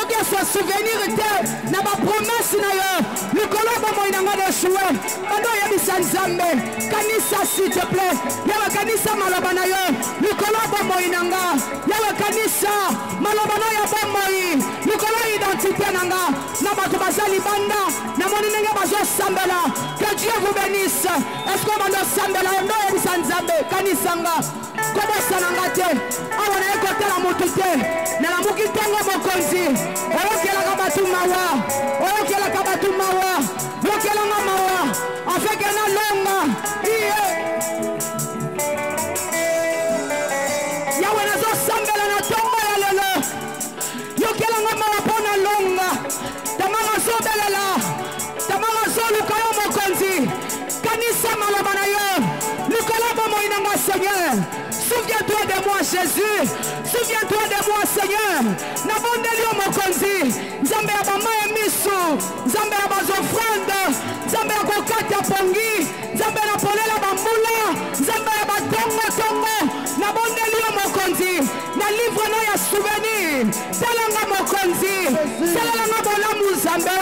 soki soit souvenir te na ba promesse na yo likolo bomoi na nga de choué bando yebisa nzambe kanisa s'il te plaît yawe kanisa maloba na yo likolo bomoi na nga yawe kanisa maloba na ya bomoi likolo identité na nga na bato bazali banda na moni ndenge bazosambela que Dieu vous bénisse est-ce que bando sambela ndo yebisa nzambe kanisa nga kobosa na nga te awa na ekotela motu te nalamuki ntongo mokonzi oyokelaka batu mawa oyokelaka batu mawa yokelanga mawa afeke na longa iye yawe nazosambela na ntongo ya lelo yokelanga mawa mpo na longa tamanga zobelela tamanga zoluka yo mokonzi kanisa maloba na yo likolo bomoi na nga Seigneur. Souviens-toi de moi, Jésus. Souviens-toi de moi, Seigneur. Nabondeli mokonzi. Nzambe ya bamaye miso. Nzambe ya bazofrande. Nzambe ya kokata pongi. Nzambe na polela bambula. Nzambe ya batongo tongo. Nabondeli mokonzi. Na livre na ya souvenir. Talanga mokonzi. Salanga bolamu Nzambe.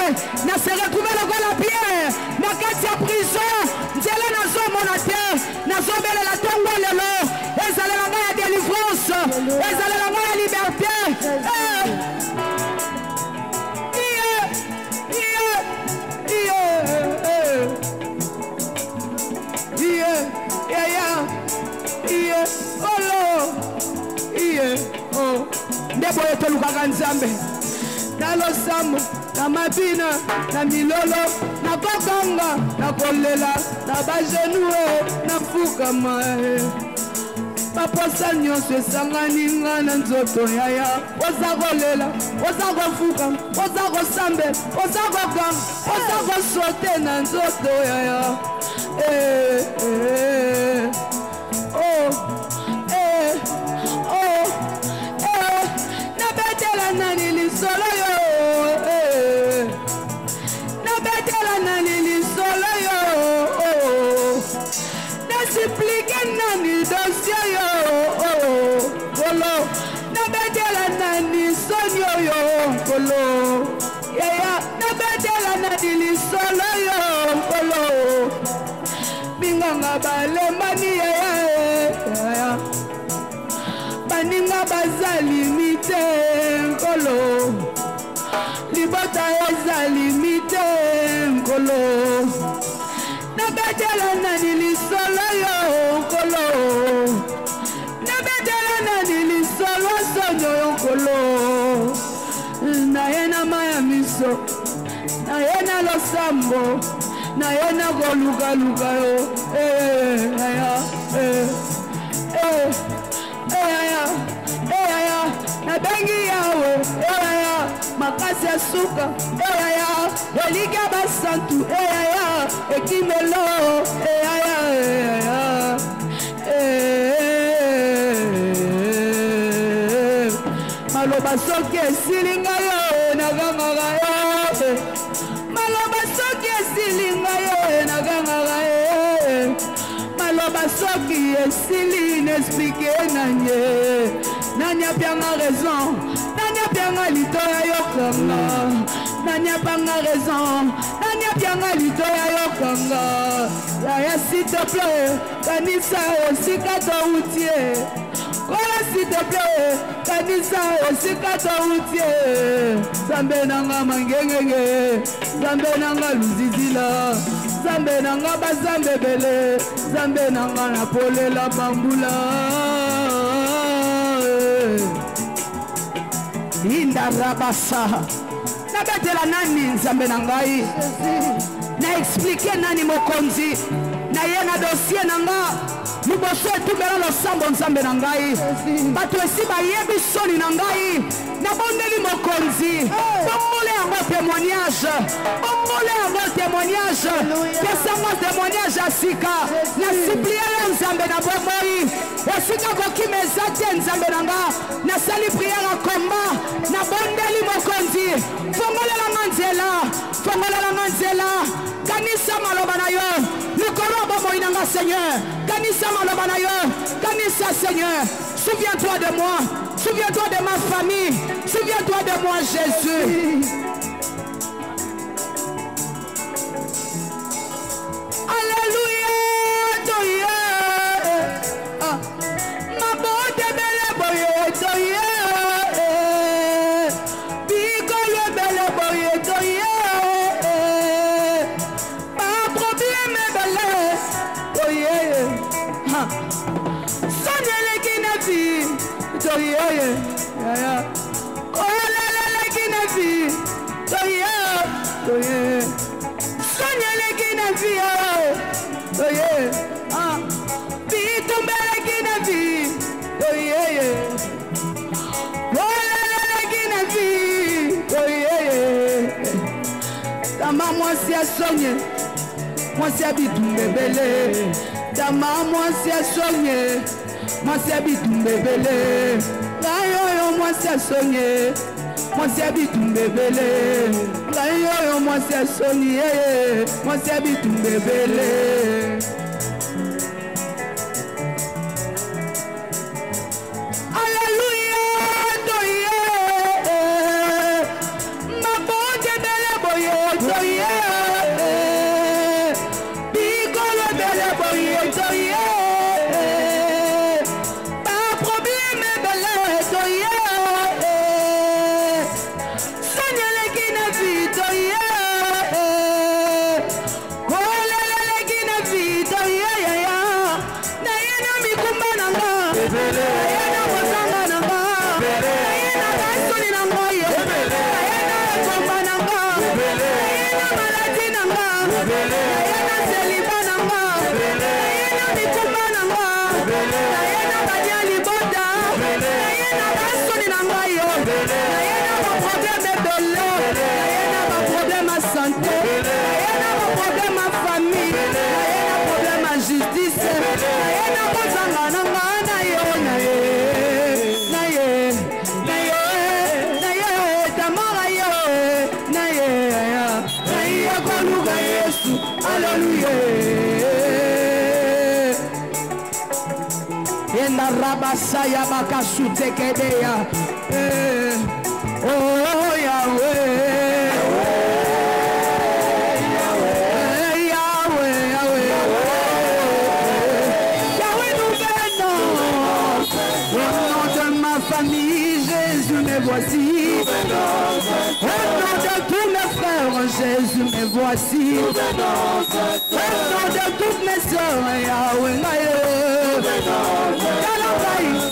Na se retrouver le gola pierre. Na kati ya prison. Nzela na zo monate. Na zo bele la tongo lelo. Ezale la main de délivrance, ezale la main de liberté. Ndebo yetu lukaka Nzambe na losambo na mabina na milolo na kokanga na kolela na bajenue na fukama baposa nyonso esangani nga na nzoto yaya oza kolela oza kofuka oza kosambe oza kokanga oza kosote na nzoto yaya nabetela nani lisolo yo nabetela nani lisolo yo nasiplike nani dossier yo kolo nabetela nani sonyo yo kolo yaya nabetela nani lisolo yo kolo binganga balemani yaya baninga bazali mite kolo libota ezali mite kolo nabetela nani lisolo yo kolo nabetela nani lisolo sonyo yo kolo naye na maya miso naye na losambo naye na kolukaluka yo nabengi yawe makasi ya suka eliki ya basantu ekimelo maloba soki esilinga yo nakangaka yo maloba soki esilinga yo nakangaka yo maloba soki esili n'explike nanye nani apianga raison nani apianga litoya yokanga nani apianga raison nani apianga litoya yokanga yaya s'il te plaît kanisa osika toutie kola s'il te plaît kanisa osika toutie Nzambe nanga mangengenge Nzambe nanga luzizila Nzambe nanga bazambe bele Nzambe nanga napolela bambula Inda rabasa nabetela nani Nzambe nangai na expliquer nani mokonzi na ye na dossier nanga liboso etumela losambo Nzambe nangai bato esi bayebi soni nangai nabondeli mokonzi bombole yango témoignage bombole yango témoignage pesanga témoignage ya sika na supplie Nzambe na bomoi esika kokima eza te Nzambe nanga nasali priere ya komba nabondeli mokonzi fongolelanga nzela kanisa maloba na yo likolo bomoi nanga Kanisa Seigneur, Kanisa Malobanayo, Kanisa Seigneur, souviens-toi de moi, souviens-toi de ma famille, souviens-toi de moi Jésus. Alléluia, ma bonne belle boye, bigole belle boye, pas problème belle, Sonia le Guinevi, oh la Guinevi, Sonia le Guinevi, Bitumbe le Guinevi, oh la Guinevi, Tama moi c'est Sonia, moi c'est Bitumbe belle, Tama moi c'est Sonia, moi c'est Bitumbe belle, moi c'est Sonia. Moi c'est Bitumbe belle, moi c'est Sonia, moi c'est Bitumbe belle. Alléluia, ma bonne belle boye, bigole belle boye, pas problème belle, Rabasaya bakasute kedeya, oh Yahweh, Yahweh nous bénissons. Au nom de ma famille, Jésus me voici. Au nom de tous mes frères, Jésus me voici. Au nom de toutes mes soeurs, Yahweh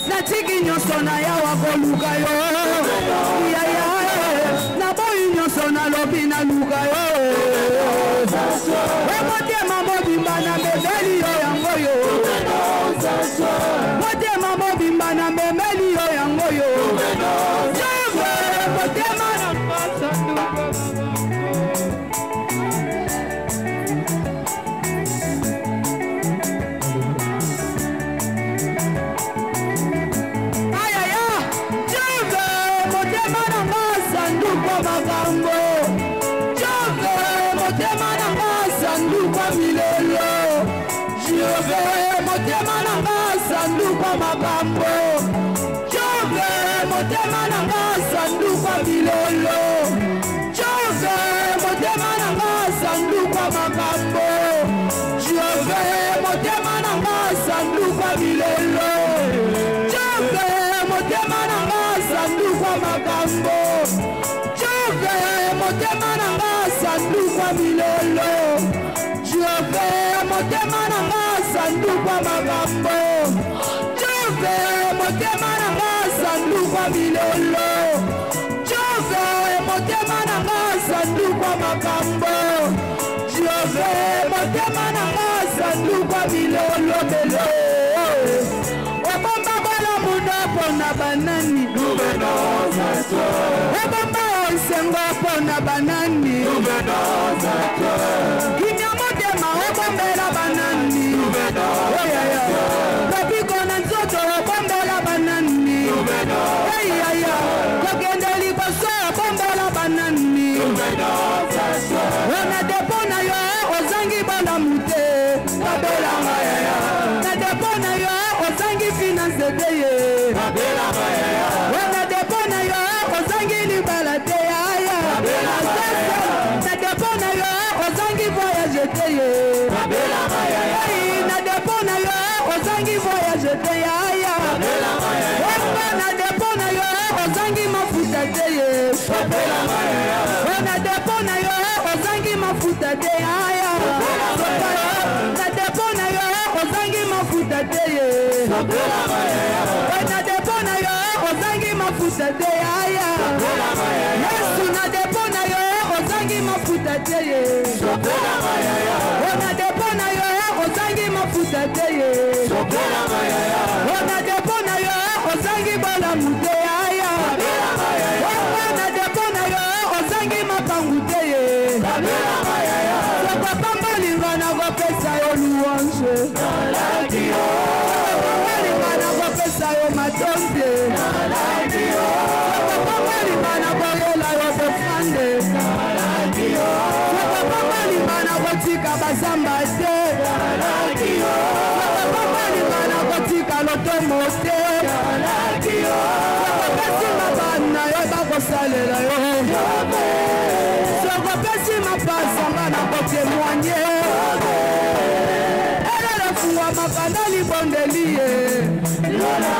natiki nyonso na yawa koluka yo yaya na boyi nyonso na lobi na luka yo motema mobimba na memeli yo yango yo motema mobimba na memeli yo yango yo motema na makambo Jove motema nanga sanduka bilolo Jove motema nanga sanduka makambo Jove motema nanga sanduka bilolo Jove motema nanga sanduka makambo Jove motema nanga sanduka bilolo Jove motema nanga sanduka makambo motema nanga sanduka bilolo Jove motema nanga sanduka makambo Jove motema nanga sanduka bilolo belo Obamba bala muda pona banani Obamba osengo pona banani Kimya motema obombela banani Babiko na nzoto obombela banani Kogendeli baso obombela banani Ona depona yo ozangi bana mute Babela maya na depo na yo ozangi mafuta te aya na depo na yo ozangi mafuta te na depo na yo ozangi mafuta te aya Yesu na depo na yo ozangi mafuta te na depo na yo ozangi mafuta te na depo na yo ozangi balamu te aya na depo na yo ozangi mapangu te papa mbalinga na kopesa yo louange mbalinga na kopesa yo matonde papa mbalinga na koyela yo bofande papa mbalinga na kotika bazamba te papa mbalinga na kotika lotomo te sokopesi mabana yo bakosalela yo sokopesi mapasanga na kotemoigne elelo fuwa makanda libondeli ye lola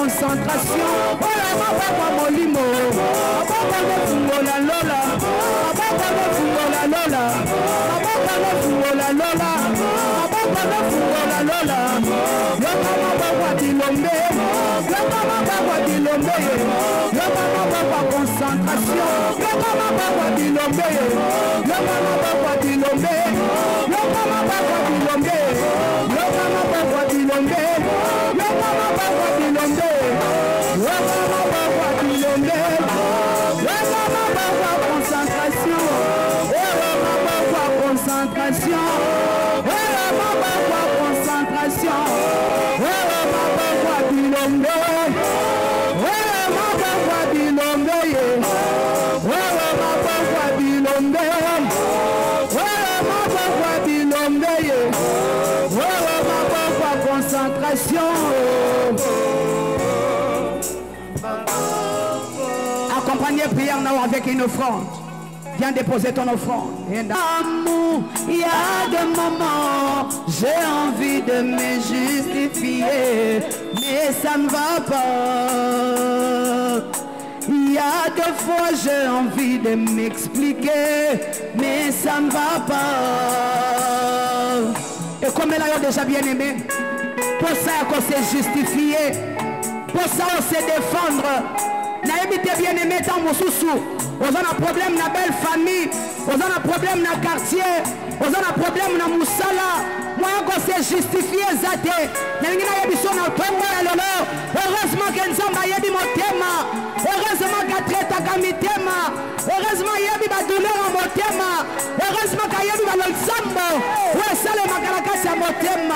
concentration, voilà ma papa molimo, papa me fungola lola, papa me fungola lola, papa me fungola lola, papa me fungola lola, yo mama papa dilombe, yo mama papa dilombe, yo mama papa concentration, yo mama papa dilombe, yo mama papa dilombe, yo mama papa dilombe, yo mama papa dilombe, yo mama papa dilombe. Accompagnez prière now avec une offrande. Viens déposer ton offrande. Amour, il y a des moments, j'ai envie de me justifier, mais ça ne va pas. Il y a des fois, j'ai envie de m'expliquer, mais ça ne va pas. Et comme elle a déjà bien aimé, pour ça qu'on s'est justifié, pour ça on s'est défendre. Naïbité bien aimé dans mon sous-sous. On a un problème dans la belle famille. On a un problème dans le quartier. On a un problème dans Moussala. Moi on s'est justifié zate. Heureusement que nous avons dit mon thème. Heureusement qu'il y a traité comme thème. Heureusement qu'il y a eu ma douleur en mon thème. Heureusement qu'il y a eu ma l'ensemble. Ouais, ça le macaraka c'est mon thème.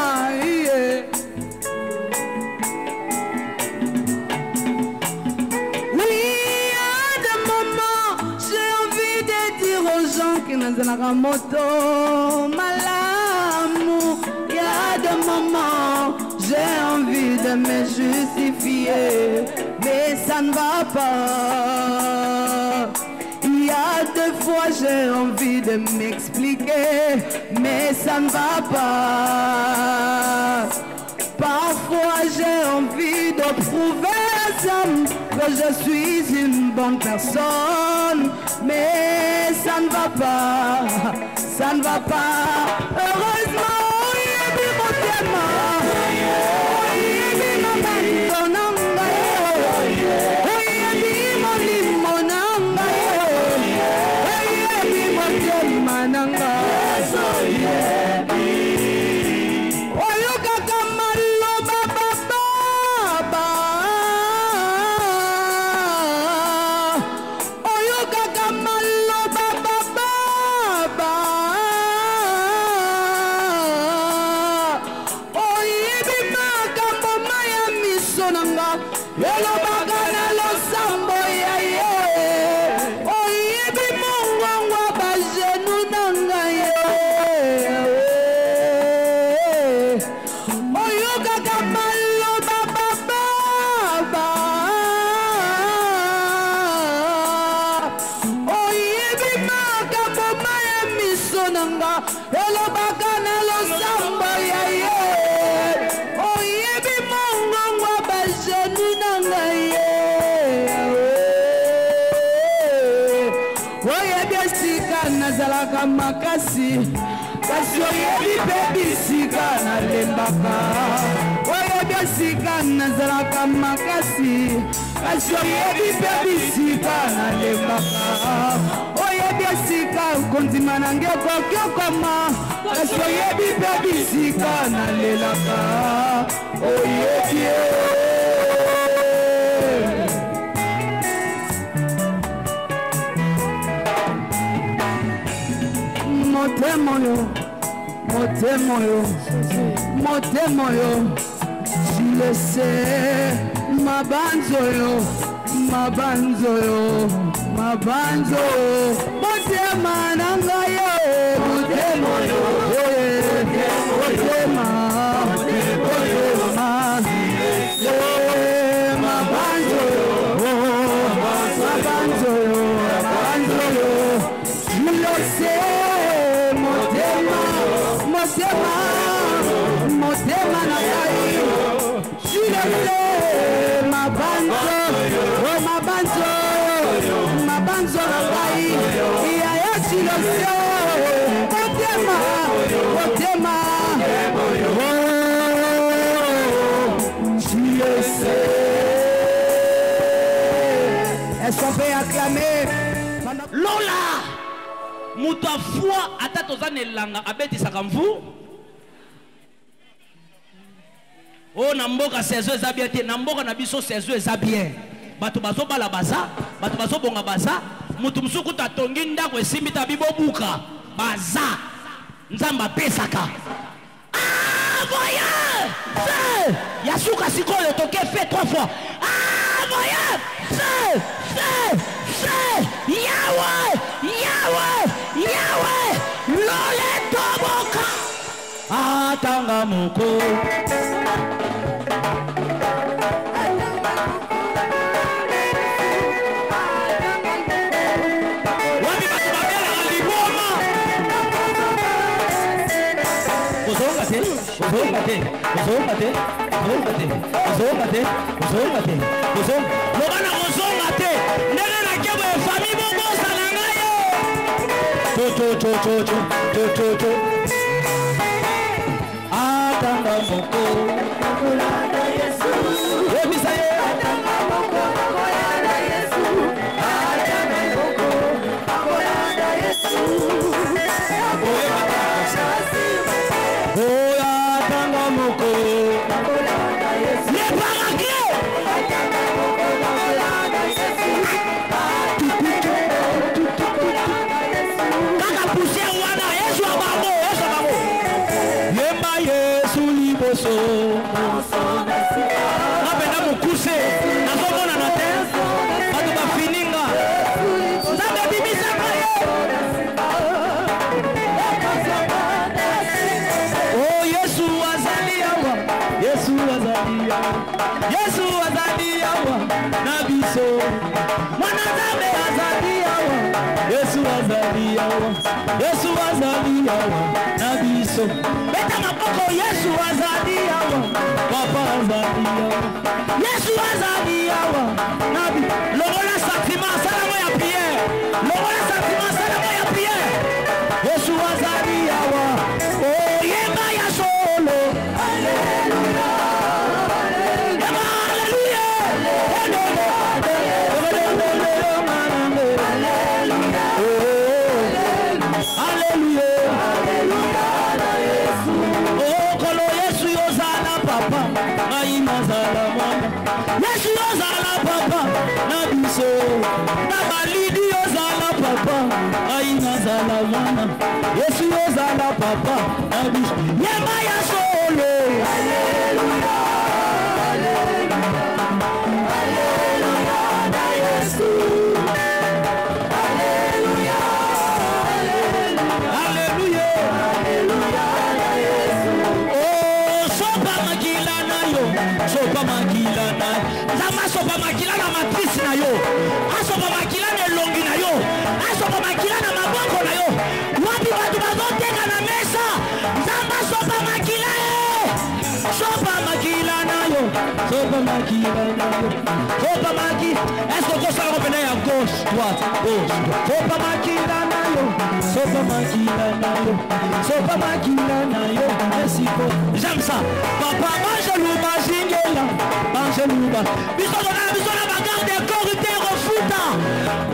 Qui n'a pas moto malamu, il y a des moments j'ai envie de me justifier, mais ça ne va pas. Il y a des fois j'ai envie de m'expliquer, mais ça ne va pas. Parfois j'ai envie de prouver semble que je suis une bonne personne, mais ça ne va pas, ça ne va pas. Heureusement, makasi kasi oyebi pe bisika nalembaka oyebi esika nazalaka makasi kasi oyebi pe bisika nalembaka oyebi esika kondima nange ekoki okoma kasi oyebi pe bisika nalelaka oyebi motema yo, motema yo, motema yo, tu le sais, mabanzo yo, mabanzo yo, mabanzo yo, motema nanga yo, motema yo, motema, motema, mabanzo yo, mabanzo yo, mabanzo yo, tu le sais. Motema na kai Chilele mabanzo na kai Iya ya chilele Motema Chilele Est-ce qu'on peut acclamer Lola Muta foi atatozane langa abeti sakamvu. Oh namboka saison eza bien te namboka na biso saison eza bien. Bato bazo bala baza, bato bazo bonga baza, mutu musuku tatongi ndako esimbi ta bibobuka. Baza. Nzamba pesaka. Ah voyez! Yasuka sikoyo toke fait 3 fois. Ah voyez! Yahweh! Yahweh! Yahweh! Lole toboka! Atanga moko. Wapi batu babela aliboma. Kozonga te, kozonga te, kozonga te, kozonga te, kozonga te, kozonga te, kozonga. Lobana kozonga te. Ndenge na kebo e famille bongo salanga yo. Cho. Atanga moko. Kolanda Yesu. Obisaye. Atanga moko. Kolanda Yesu. Atanga moko. Kolanda Yesu. Oh atanga moko. Kolanda Yesu. Le paraclet. Atanga moko. Kolanda Yesu. Kaka poussière wana Yesu abamo, Yesu abamo. Yemba Yesu liboso. Napenda mukuse, nazomona na te. Bato bafininga. Nzambe bibisaka ye. Oh Yesu azali awa, Yesu azali awa, Yesu azali awa na biso. Mwana Nzambe azali awa, Yesu azali awa, Yesu azali awa na biso. biso. Beta maboko Yesu azali awa. Papa azali awa. Yesu azali awa. Nabi. Longola sentiment, salamo ya prière. Longola sentiment, salamo ya prière. Yesu azali awa. Oh yemba ya solo. Alléluia. Yemba alléluia. Alléluia. Yesu ozala papa na biso na balidi ozala papa aina zala mwana Yesu ozala papa na biso yemba ya solo Alleluia Alleluia Alleluia na Yesu Alleluia Alleluia Alleluia na Yesu oh sopa makila na yo sopa makila na zama sopa makila na matrice na yo asopa makila na longi na yo asopa makila na maboko na yo wapi watu bazoteka na mesa zama sopa makila yo sopa makila na yo sopa makila na yo sopa makila est-ce que ça repene à gauche droite gauche sopa makila na yo sopa makila na yo sopa makila na yo merci beaucoup j'aime ça papa mange louba zingela mange louba biso na bagarre de corrupté refuta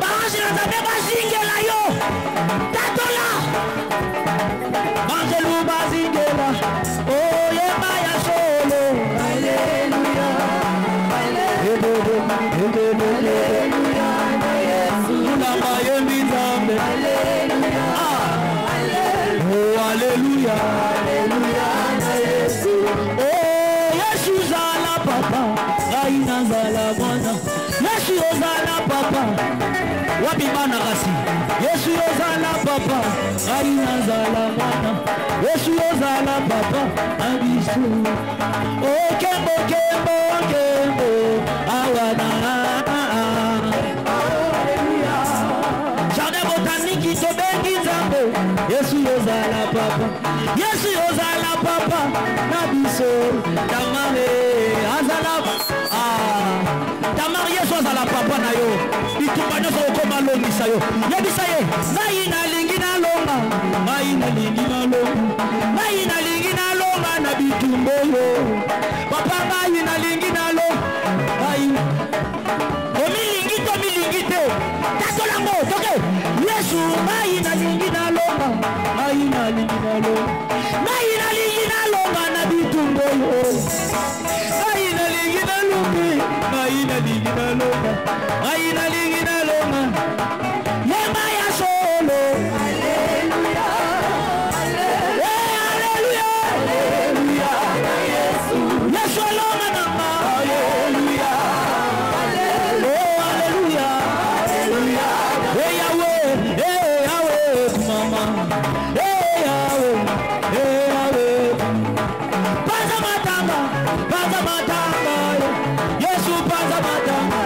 mange na tabe bazingela yo tatola mange louba zingela oh yemba ya solo Alleluia Alleluia Yesu na mayembi zambe Alleluia oh Alleluia Alleluia Yesu oh Yesu zala papa aina zala mwana Yesu ozala papa wapi bana kasi Yesu ozala papa aina zala mwana Yesu ozala papa abisu oh kembo kembo kembo awana Alleluia jardin botanique to bengi zambe Yesu ozala papa Yesu ozala papa nabiso tamare azala tamare Yesu ozala papa na yo bitumba nyonso okoma longisa yo yebisa ye ngai nalingi nalonga ngai nalingi nalonga ngai nalingi nalonga na bitumba yo papa ngai nalingi nalonga ngai omilingi te tatolango toke Yesu ngai nalingi nalonga ngai nalingi nalonga ngai nalingi nalonga na bitumba yo ngai nalingi nalonga ngai nalingi nalonga ngai nalingi nalonga yemba ya solo Alleluia Alleluia Alleluia Yesu Yesu alonga nanga Alleluia oh Alleluia Alleluia hey Yahweh mama hey Yahweh paza matanga Yesu paza matanga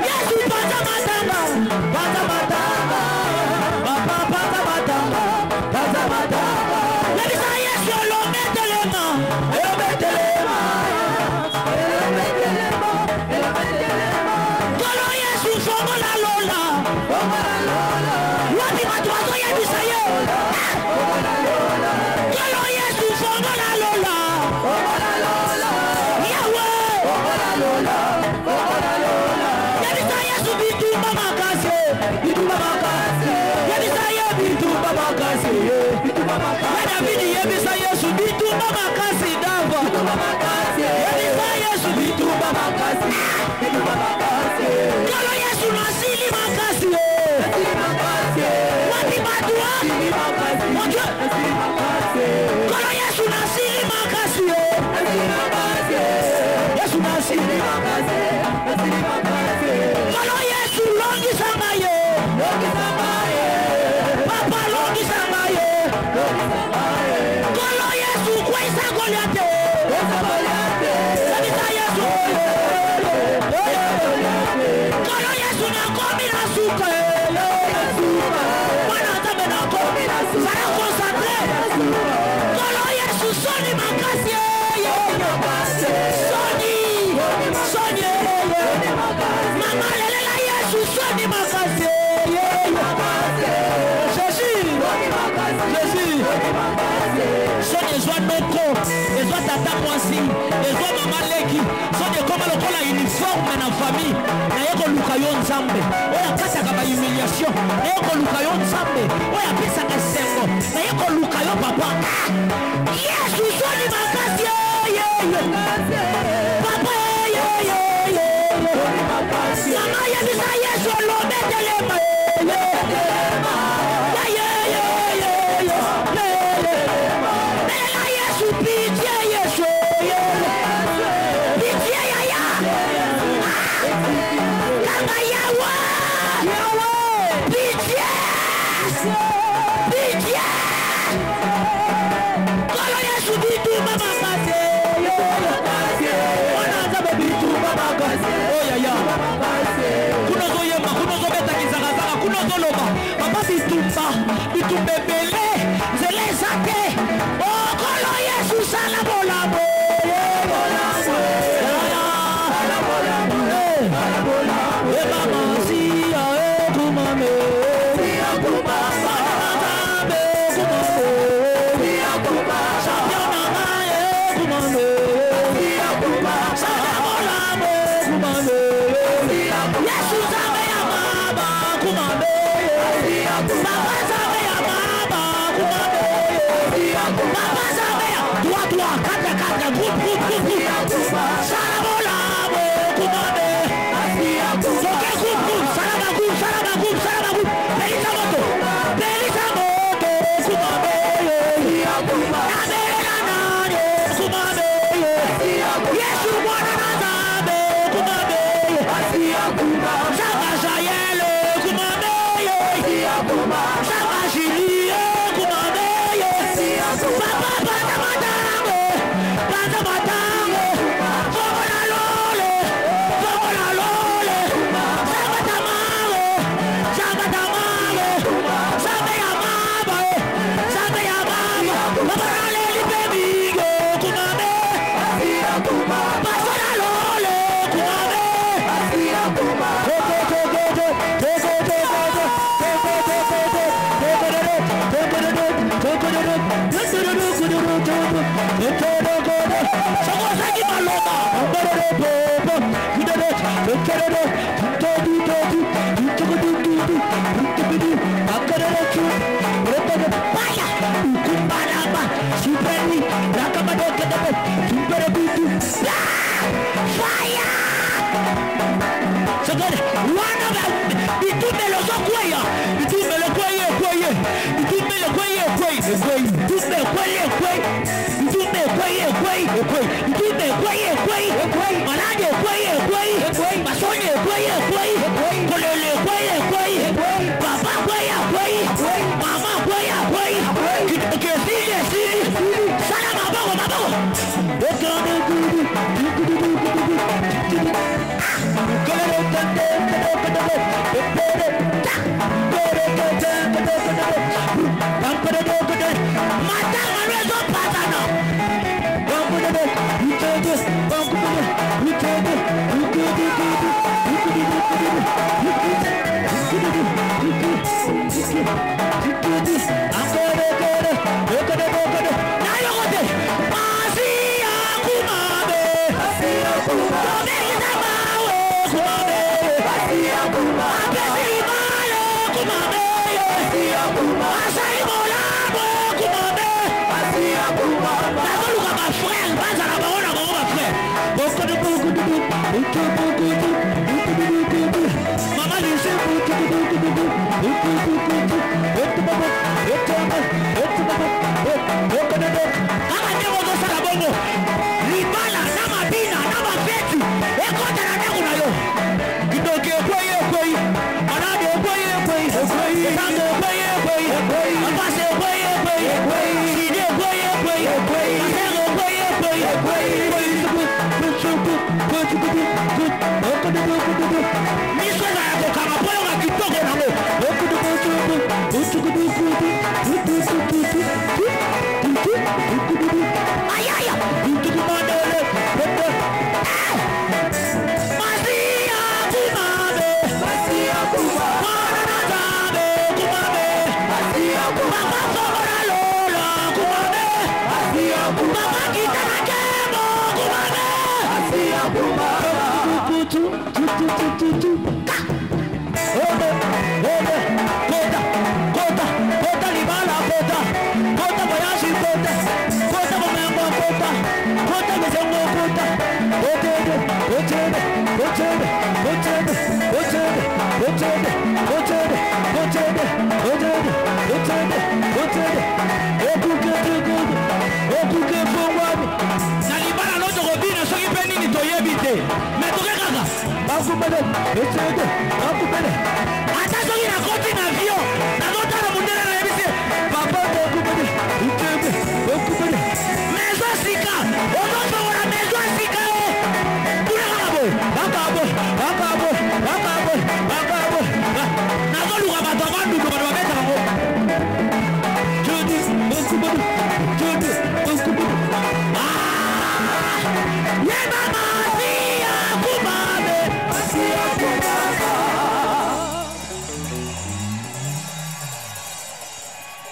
Yesu paza matanga papa paza matanga yebisa Yesu lometelema kolo Yesu fongola lola wapi watu wazo yebisa ye kolo Yesu fongola lola Yahweh yebisa Yesu bitumba makase yebisa ye bitumba makase David yebisa Yesu bitumba makase dava yebisa Yesu bitumba makase kolo Yesu nasili makase wapi batu mon Dieu kolo Yesu nasili makase Yesu nasili makase kolo Yesu longi sangaye papa longi sangaye kolo Yesu kwesa Goliath ezwa tata mwasi ezwa mama leki soki ekoma lokola uniforme na famille naye koluka yo nzambe oyo akataka bahumiliation naye koluka yo nzambe oyo apesaka esengo naye koluka yo papa yesu soni makasi papa mama yebisa yesu olobetelema bitumba ebele nzela eza te okolo yesu sala bolamo ebamasiya ekumame Mama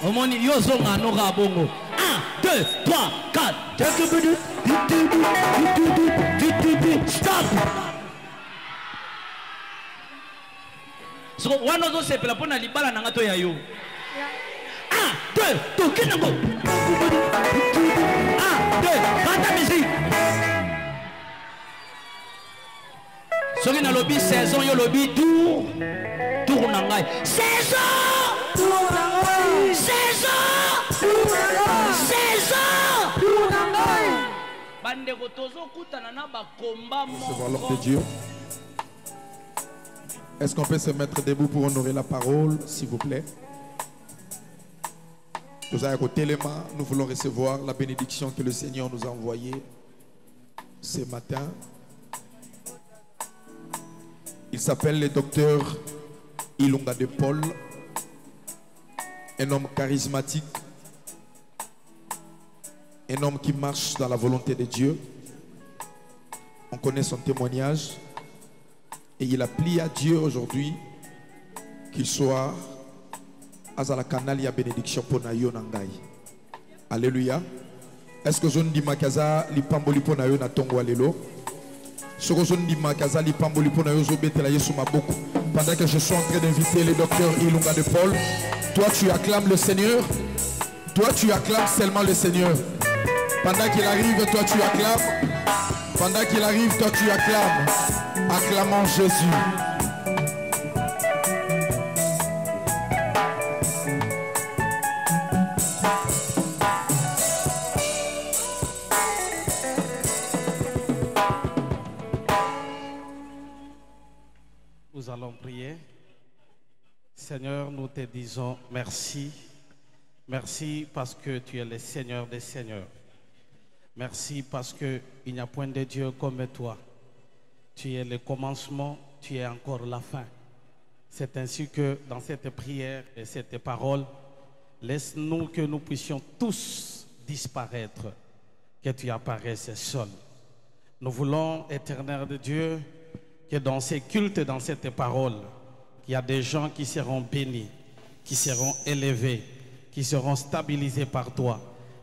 Omoni yo zonga no ga bongo 1 2 3 4 stop. So one of those sepela pona libala nanga to ya yo 1 2 to kinango 1 2 bata musique. Soki na lobby saison yo lobby tour na ngai saison Recevoir l'ordre de Dieu. Est-ce qu'on peut se mettre debout pour honorer la parole, s'il vous plaît? Nous allons côté les mains. Nous voulons recevoir la bénédiction que le Seigneur nous a envoyée ce matin. Il s'appelle le docteur Ilunga de Paul, un homme charismatique, un homme qui marche dans la volonté de Dieu. On connaît son témoignage et il a plié à Dieu aujourd'hui qu'il soit à la canal ya bénédiction pour nayo nangai. Alléluia. Est-ce que je ne dis pas que li pamboli pour nayo na tongo alelo? Ce que je ne dis pas que li pamboli pour nayo zo betela yesu maboko. Pendant que je suis en train d'inviter le docteur Ilunga de Paul, toi tu acclames le Seigneur. Toi tu acclames seulement le Seigneur. Pendant qu'il arrive, toi tu acclames. Pendant qu'il arrive, toi tu acclames. Acclamons Jésus. Nous allons prier. Seigneur, nous te disons merci. Merci parce que tu es le Seigneur des Seigneurs. Merci parce qu'il n'y a point de Dieu comme toi. Tu es le commencement, tu es encore la fin. C'est ainsi que dans cette prière et cette parole, laisse-nous que nous puissions tous disparaître, que tu apparaisses seul. Nous voulons, éternel de Dieu, que dans ces cultes, dans cette parole, il y a des gens qui seront bénis, qui seront élevés, qui seront stabilisés par toi.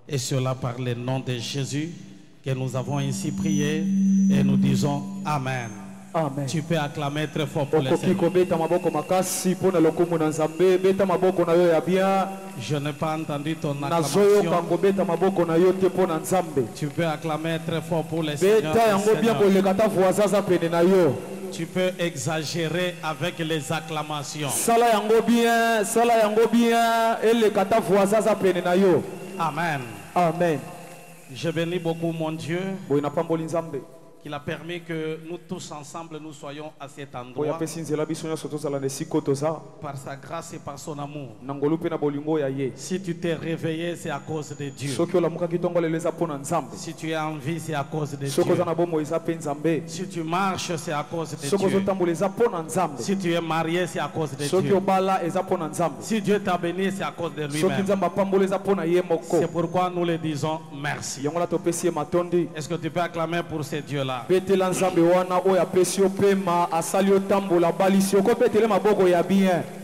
Et cela par le nom de Jésus que nous avons ainsi prié et nous disons Amen. Amen. Tu peux acclamer très fort pour les Seigneurs. Je n'ai pas entendu ton acclamation. Tu peux acclamer très fort pour les Seigneurs. Tu peux exagérer avec les acclamations. Amen. Amen. Je bénis beaucoup mon Dieu qu'il a permis que nous tous ensemble nous soyons à cet endroit par sa grâce et par son amour. Si tu t'es réveillé, c'est à cause de Dieu. Si tu es en vie, c'est à cause de Dieu. Si tu marches, c'est à cause de Dieu. Si tu es marié, c'est à cause de Dieu. Si Dieu t'a béni, c'est à cause de lui-même. C'est pourquoi nous le disons merci. Est-ce que tu peux acclamer pour ces dieux-là?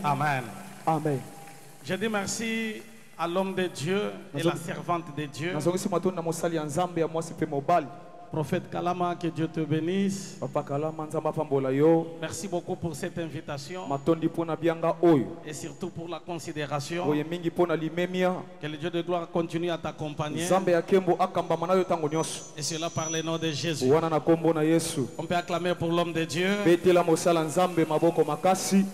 Amen. Amen. Je dis merci à l'homme de Dieu et la servante de Dieu Prophète Kalama, que Dieu te bénisse. Papa Kalama nzamba pambola yo. Merci beaucoup pour cette invitation. Matondi pona bianga oyo. Et surtout pour la considération. Oye mingi pona limemia. Que le Dieu de gloire continue à t'accompagner. Zambe ya kembo akamba mana yo tango nyonso. Et cela par le nom de Jésus. Wana na kombo na Yesu. On peut acclamer pour l'homme de Dieu. Betela mosala nzambe maboko makasi.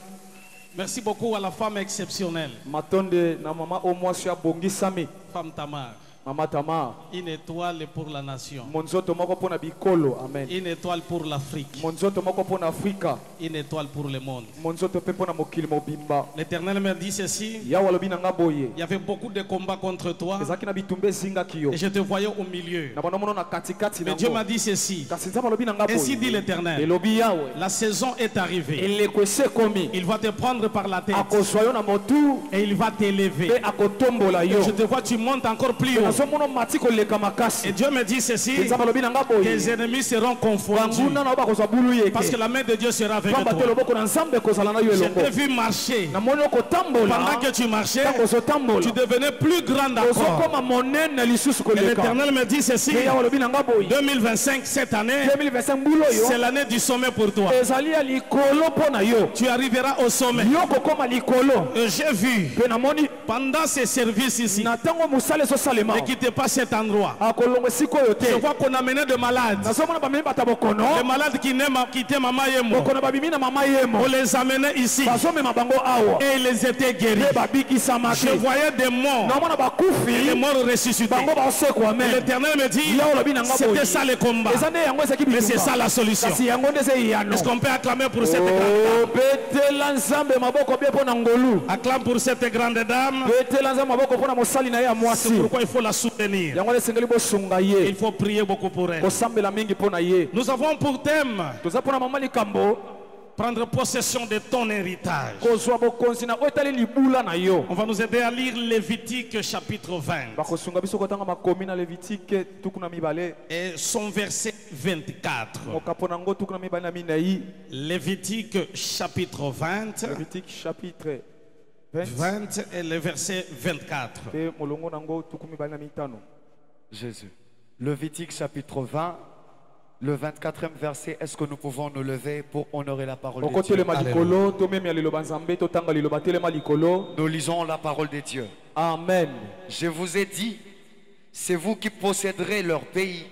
Merci beaucoup à la femme exceptionnelle. Matonde na mama o mwasi abongisami. Femme Tamar. Mama Tamar. Une étoile pour la nation. Monzoto moko pona bikolo. Amen. Une étoile pour l'Afrique. Monzoto moko pona Afrika. Une étoile pour le monde. Monzoto pe pona mokili mobimba. L'Éternel me dit ceci. Ya walobi na ngaboye. Il y avait beaucoup de combats contre toi. Ezaki na bitumbe zinga kiyo. Et je te voyais au milieu. Na bono na katikati na. Mais Dieu m'a dit ceci. Kasi nzamba lobi na ngaboye. Ainsi dit l'Éternel. Elobi yawe. La saison est arrivée. Ele kwese komi. Il va te prendre par la tête. Akosoyo na motu. Et il va t'élever. Pe akotombola yo. Je te vois, tu montes encore plus haut. Et Dieu me dit ceci. Tes ennemis seront confondus. Parce que la main de Dieu sera avec toi. Je t'ai vu marcher. Pendant que tu marchais, tu devenais plus grand encore. Et l'Éternel me dit ceci. 2025, cette année, c'est l'année du sommet pour toi. Tu arriveras au sommet. Et j'ai vu pendant ces services ici, ne quittez pas cet endroit. Je vois qu'on a mené de malades. Les malades qui étaient maman et moi. On les amenait ici. Et ils étaient guéris. Je voyais des morts. Et les morts ressuscités. Et l'Éternel me dit, c'était ça le combat. Mais c'est ça la solution. Est-ce qu'on peut acclamer pour cette grande dame? Acclame pour cette grande dame. C'est pourquoi il faut la soutenir. Il faut prier beaucoup pour elle. Nous avons pour thème prendre possession de ton héritage. On va nous aider à lire Lévitique chapitre 20 et son verset 24. Lévitique chapitre 20 et le verset 24. Jésus. Lévitique chapitre 20, le 24e verset. Est-ce que nous pouvons nous lever pour honorer la parole de Dieu? Nous lisons la parole de Dieu. Amen. Je vous ai dit, c'est vous qui posséderez leur pays.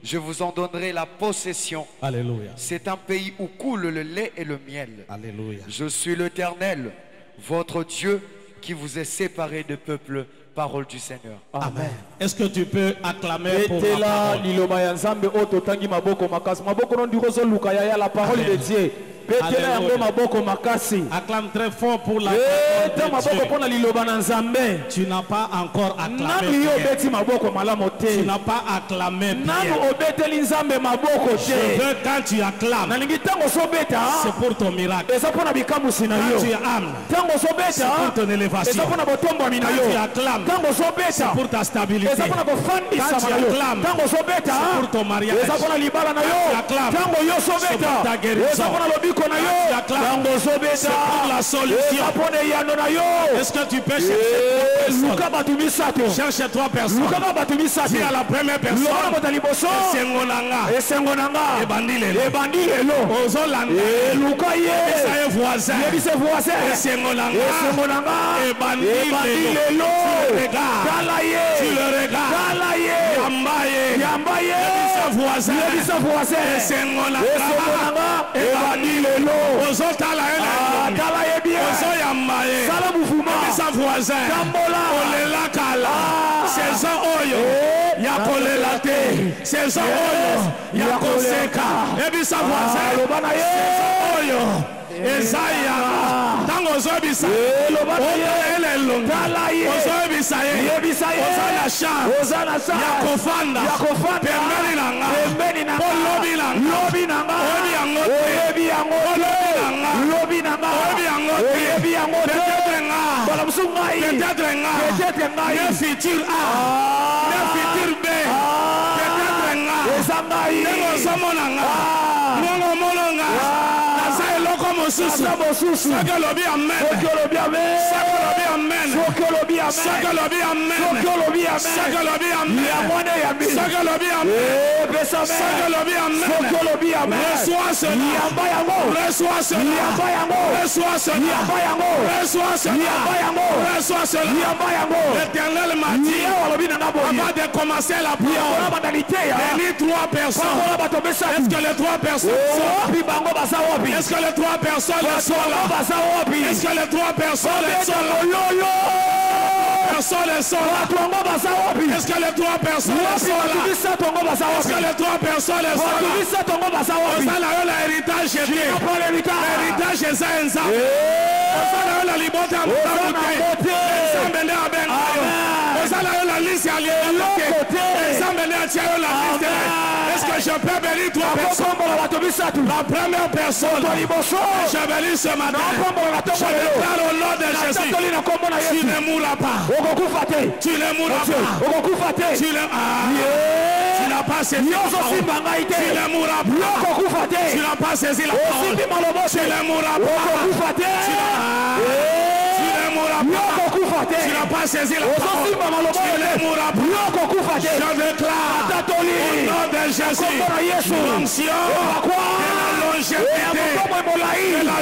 Je vous en donnerai la possession. Alléluia. C'est un pays où coule le lait et le miel. Alléluia. Je suis l'Éternel, votre Dieu, qui vous est séparé de peuple. Parole du Seigneur. Amen. Est-ce que tu peux acclamer pour la parole de Dieu? Acclame très fort pour la parole de Dieu. Tu n'as pas encore acclamé. Tu n'as pas acclamé bien. Je veux quand tu acclames, c'est pour ton miracle. Quand tu âmes, c'est pour ton élévation. Quand tu acclames, c'est pour ta stabilité. Quand tu acclames, c'est pour ton mariage. Quand tu acclames, c'est pour ta guérison. C'est pour la solution. Est-ce que tu peux chercher trois personnes? Dis à la première personne, voisin. Tu le regardes. Soki olobi amen. Soki olobi amen. Soki olobi amen. Reçois cela. Reçois cela. Reçois cela. Reçois cela. Reçois cela. L'Éternel m'a dit, avant de commencer la prière, bénis 3 personnes. Est-ce que les 3 personnes sont là? Est-ce que les 3 personnes sont là? Est-ce que les 3 personnes sont là? Est-ce que les 3 personnes sont là? Est-ce que les 3 personnes sont là? L'héritage est l'héritage est ça. La libota est-ce que je peux bénir 3 personnes? La première personne, je bénis ce matin. Je déclare au nom de Jésus, tu ne mourras pas. Tu ne mourras pas. Tu n'as pas saisi la parole. Tu ne mourras pas. Tu n'as pas saisi la parole. Tu ne mourras pas. Tu n'as pas saisi la parole. Tu ne mourras pas. Je déclare au nom de Jésus l'onction de la longévité. De la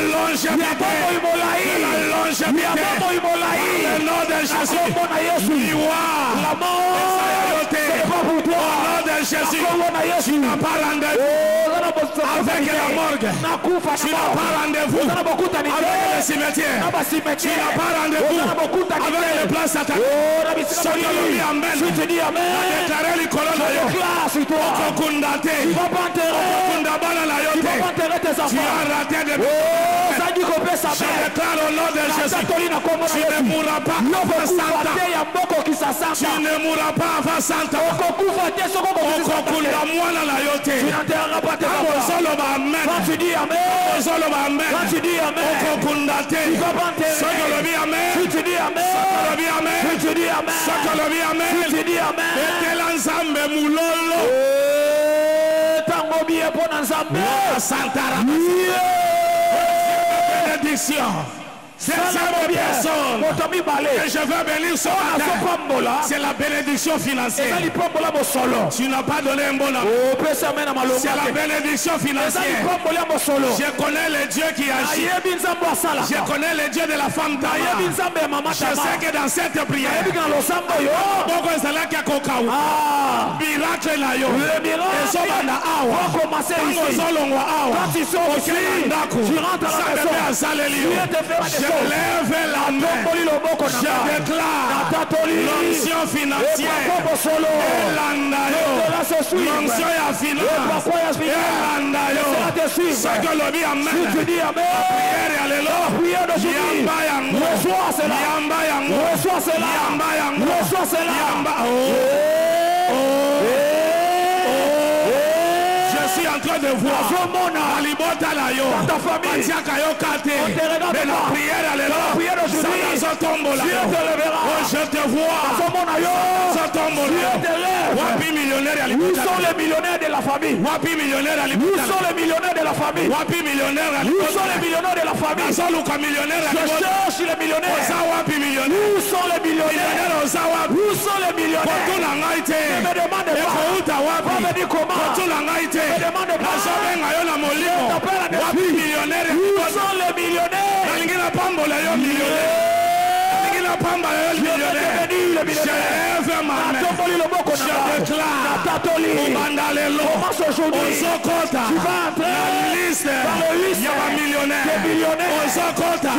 longévité. Le nom de Jésus. La mort. Au nom de Jésus. Tu n'as pas rendez-vous avec la morgue. Tu n'as pas rendez-vous avec le cimetière. Tu n'as pas rendez-vous avec les plans sataniques. Ce que l'on dit amen. A déclaré les colonnes à yo. Okokundate. Okokundabala la yote. Tu as raté de je déclare au nom de Jésus. Tu ne mourras pas avant 100 ans. Tu ne mourras pas avant 100 ans. Okokundamwana la yote. Okosoloba amen. Okosoloba amen. Okokundate. Sokolobi amen. Sokolobi amen. Sokolobi amen. Etela nzambe mulolo. Tango biye pona nzambe. Santara. Bénédiction. C'est cette personne que je veux bénir ce matin. C'est la bénédiction financière. Tu n'as pas donné un bon amour. C'est la bénédiction financière. Je connais le Dieu qui agit. Je connais le Dieu de la femme Tama. Je sais que dans cette prière, miracle na yo. Je lève la main. Je déclare l'onction financière. L'onction ya finance. Ce que l'on dit amen. La prière est alléluia. Yamba yango. Yamba yango. Yamba yango. Yamba. Je suis en train de voir Alibota Layo, ta famille, mais la prière alléluia, ça tombe là. Je te vois, ça tombe là. Wapi millionnaire Alibota. Où sont les millionnaires de la famille? Wapi millionnaire Alibota. Où sont les millionnaires de la famille? Wapi millionnaire Alibota. Où sont les millionnaires de la famille? Je cherche les millionnaires. Où sont les millionnaires? Où sont les millionnaires? Ne me demande pas. Va me dire comment. Ne me demande pas. Wapi millionnaire? Où sont les millionnaires? Je lève ma main. Je déclare Obandalelo Ozokota la liste Yaba millionnaire Ozokota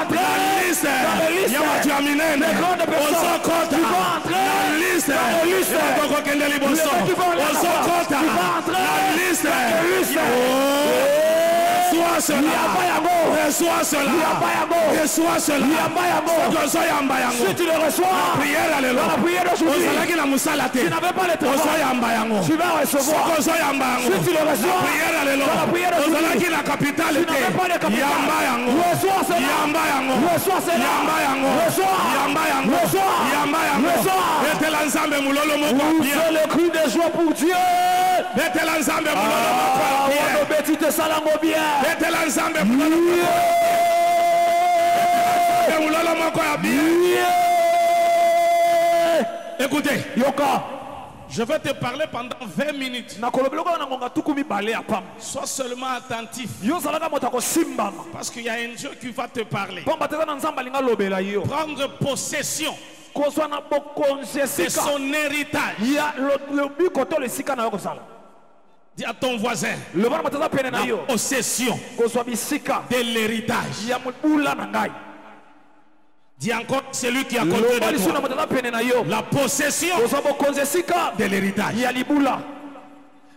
la liste Yaba Tuaminene Ozokota la liste Yaba Kokende Liboso Ozokota la liste. Reçois cela. Reçois cela. Reçois cela. Si tu le reçois, la prière alléluia. La prière d'aujourd'hui. Tu n'avais pas le temps. Tu vas recevoir. Si tu le reçois, la prière alléluia. La prière d'aujourd'hui. La capitale. Tu n'avais pas de capitale. Reçois cela. Reçois cela. Reçois. C'est le cri de joie pour Dieu. Écoutez, yoka je vais te parler pendant 20 minutes. nakolobeloko na ngonga tukumi bale ya pamba Sois seulement attentif. yo zalaka moto akosimbama Parce qu'il y a un Dieu qui va te parler. pamba teza na nzambe alinga lobela yo Prendre possession kozwa na bokonzi de esika son héritage. ya lobiko to lesika na yo kosala Dis à ton voisin, loba na moto aza pene na la yo possession kozwa bisika de l'héritage. ya mobula na ngai Dis encore celui qui a côté loba de lisu na toi. moto aza pene na yo La possession kozwa bokonzi esika de l'héritage. ya libula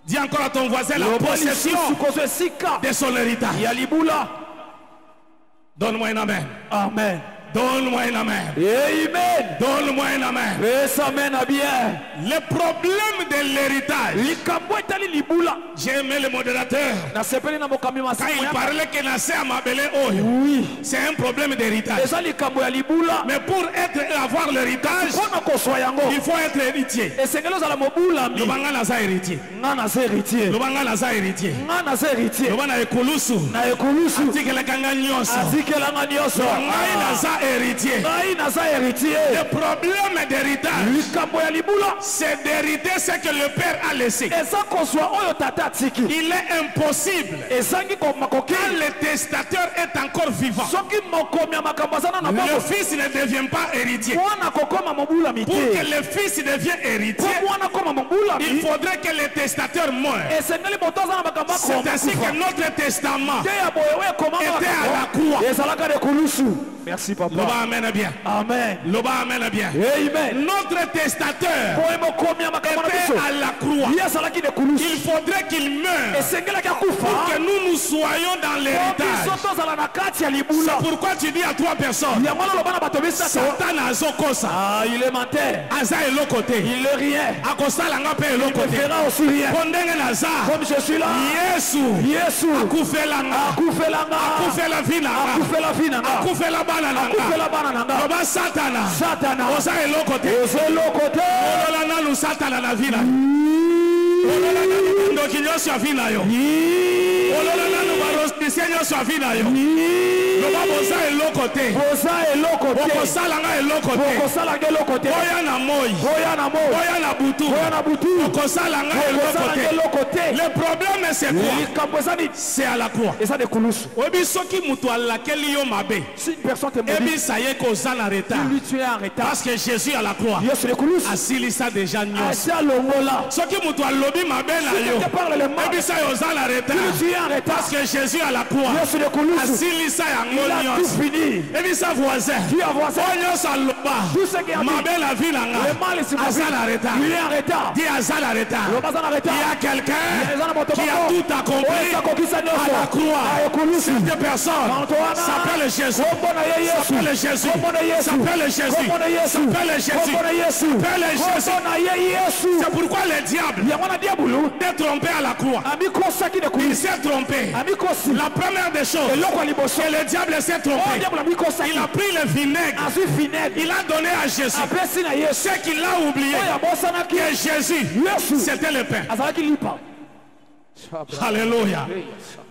Dis encore à ton voisin la loba possession lisusu kozwa esika de son héritage. ya libula Donne-moi un amen. amen Donne-moi un amen. amen Donne-moi un amen. pesa amen na bien Le problème de l'héritage. likambo etali libula J'ai aimé le modérateur. nasepeli na mokambi Quand il masimu parlait que Nassé a mabelé oyo, oui c'est un problème d'héritage. eza likambo ya libula Mais pour avoir l'héritage, mpona kozwa yango il faut être héritier. esengeli ozala mobulami Lobanga naza héritier. nga naza héritier Lobanga naza héritier. nga naza héritier Lobanga ekulusu. na ekulusu Tikelekanga nyonso. atikelanga nyonso Ngai naza héritier. ngai naza héritier Le problème d'héritage, likambo ya libula c'est d'hériter ce que le père a laissé. eza kozwa oyo tata atiki Il est impossible ezangi makoki quand le testateur est encore vivant. soki mokomi ya makambo aza na Le maboko fils ne devient pas héritier. mwana kokoma mobulami Pour que te le fils devienne héritier, po mwana koma il mobulami faudrait que le testateur meure. esengeli moto aza na makambo C'est ainsi que notre testament te ya boye oyo ekomama était à la croix. ezalaka na ekulusu merci papa Loba amène bien. amen Loba amène bien. amen Notre testateur boye mokomi ya makambo na était biso à la croix. ye azalaki na ekulusu Il faudrait qu'il meure esengelaki pour akufa que nous soyons dans po biso l'héritage. tozala na kati ya C'est libula pourquoi tu dis à trois personnes, yango naloba na bato misata Satan azokosa, ah il est menteur aza eloko te, il est rien akosalanga mpe il eloko ne te. fera aussi rien Po ndenge naza, comme je suis là Yesu akufelanga, akufelanga akufela vi nanga, akufela vi nanga akufela bana akufela nanga. bana nanga Loba Satana, satana oza eloko te. oza eloko te Olola nanu Satana na vi na yo. Olola nanu ndoki nyonso ya vi na yo. Olola nanu barosicien nyonso ya vi na yo. Loba boza eloko te. oza eloko te Okosalanga eloko te. okosalanga eloko te Oya na moi, oya na mo oya na butu, oya na butu okosalanga eloko okosalanga te. eloko te Le problème c'est quoi? likambo eza nini C'est à la croix. eza na ekulusu Oyebi soki mutu alakeli yo mabe, si une personne te maudit ebisa ye koza na retard. lui tu es en retard Parce que Jésus à la croix yesu na ekulusu asilisa déjà nyonso. asi alongola Soki mutu alobi mabe na si yo, quelqu'un parle le mal ebisa yo oza na retard. lui tu es en retard Parce que Jésus à la croix yesu na ekulusu asilisa yango il a tout nyonso. fini Ebisa voisin, tu as voisin oyo nyonso aloba tout ce qui a dit mabe na vi na le nga mal est sur ma aza na vie retard. il est en retard Dis aza na retard. le baza na Il y retard a quelqu'un eza na moto qui a moko tout accompli oyo akokisa à nyonso la croix. na ekulusu Cette personne moto wana s'appelle Jésus. kombo na ye yesu S'appelle Jésus. kombo na yesu S'appelle Jésus. kombo na yesu S'appelle Jésus. kombo na yesu S'appelle Jésus. kombo na ye yesu C'est pourquoi le diable yango na diabulu est trompé à la croix. amikosaki na Il ekulusu s'est trompé. amikosi La première des choses, eloko ya liboso c'est le diable s'est oyo trompé. diabulu amikosaki Il a pris le vinaigre. azwi vinaigre Il a donné à Jésus. apesi na yesu Ce qu'il a oublié, oyo abosanaki que Jésus, yesu c'était le pain. azalaki lipa Alléluia.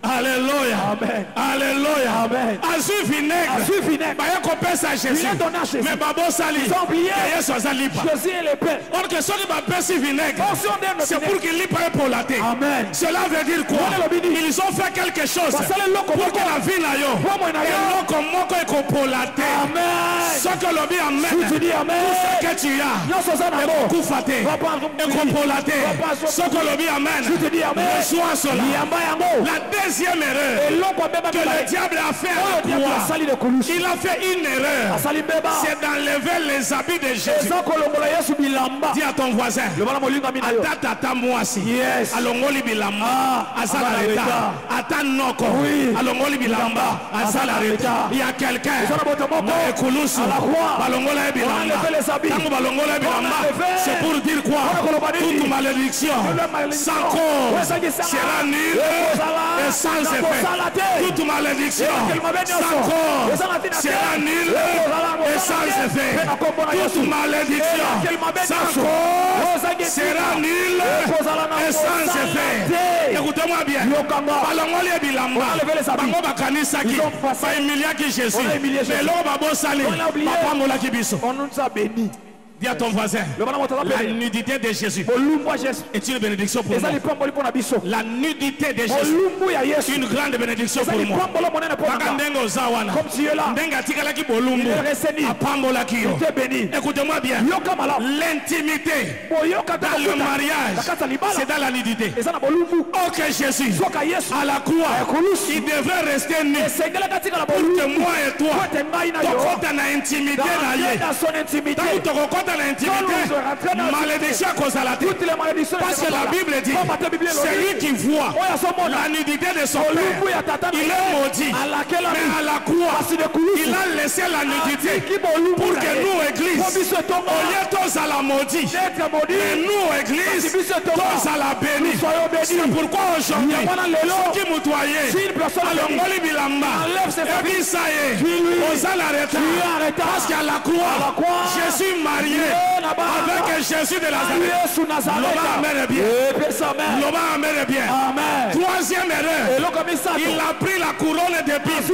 Alléluia. Amen. Alléluia. Amen. Azui vinaigre. azwi vinaigre Baye kopesa Jésus. il a donné à Jésus Mais babo sali. ils ont oublié Que Yesu azalipa. Jésus est le pain Or que soki bapesi vinaigre, portion de c'est notre pour qu'il lipa et pour la terre. amen Cela veut dire quoi? Ils ont fait quelque chose basala eloko pour moko que la vie na yo. Bomoi na yo. Eloko moko ekopolate. amen Soki olobi si tu amen. dis amen Que tu as. nyonso oza nango Ekokufa te. Ekopolate. Soki olobi amen. si tu dis amen Reçois cela. yamba yango La deuxième erreur eloko abebaki que le baye diable a fait oyo à la diable croix, asali na ekulusu il a fait une erreur. asali mbeba C'est d'enlever les habits de Jésus. eza kolongola yesu bilamba Dis à ton voisin, loba na molingami na yo ata tata mwasi Yes. alongoli bilamba aza na retard. Ata noko Oui. alongoli bilamba aza na retard. Il y a quelqu'un eza na moto moko na ekulusu à la croix. balongola ye On a bilamba. enlevé les habits. Tango balongola ye On a bilamba, enlevé. c'est pour dire quoi? On a koloba nini? Toute malédiction Toute malédiction. sans cause Wezangisanga. sera nulle Ekozala. et sans Nakosala te. effet. Toute malédiction Ezakeli mabe nyonso. sans cause Ezala tina te. sera nulle Ekozala et mosala sans te. effet. Mpe na kombo na Yesu. Toute malédiction Ezakeli mabe sans nyonso. cause Ozangi sera tina. nulle Ekozala na et sans mosala effet. te. Écoutez-moi bien. Yokanga. balongoli ye bilamba On a levé les habits. bango bakanisaki Ils ont passé. baemiliaki Jésus On a humilié Jésus. mais eloko babosali On a oublié. bapambolaki biso. on nous a bénis Dis à ton voisin, la nudité de Jésus est une bénédiction pour moi. La nudité de Jésus est une grande bénédiction pour moi. Écoutez-moi bien. L'intimité dans le mariage, c'est dans la nudité. Oh que Jésus, à la croix, il devrait rester nu pour que moi et toi, dans l'intimité, malédiction à cause de la tête. Parce que la Bible dit, celui qui voit la nudité de son père, il est maudit. Mais à la croix, il a laissé la nudité pour que nous, église, au lieu tous à la maudit, mais nous, église, tous à la bénie. C'est pourquoi aujourd'hui, ceux qui m'outoyaient, à l'ongoli bilamba, et puis ça y est, aux à l'arrêter. Parce qu'à la croix, je suis marié avec Jésus de Nazareth. L'homme amène bien. L'homme amène bien. Troisième erreur, il a pris la couronne d'épines.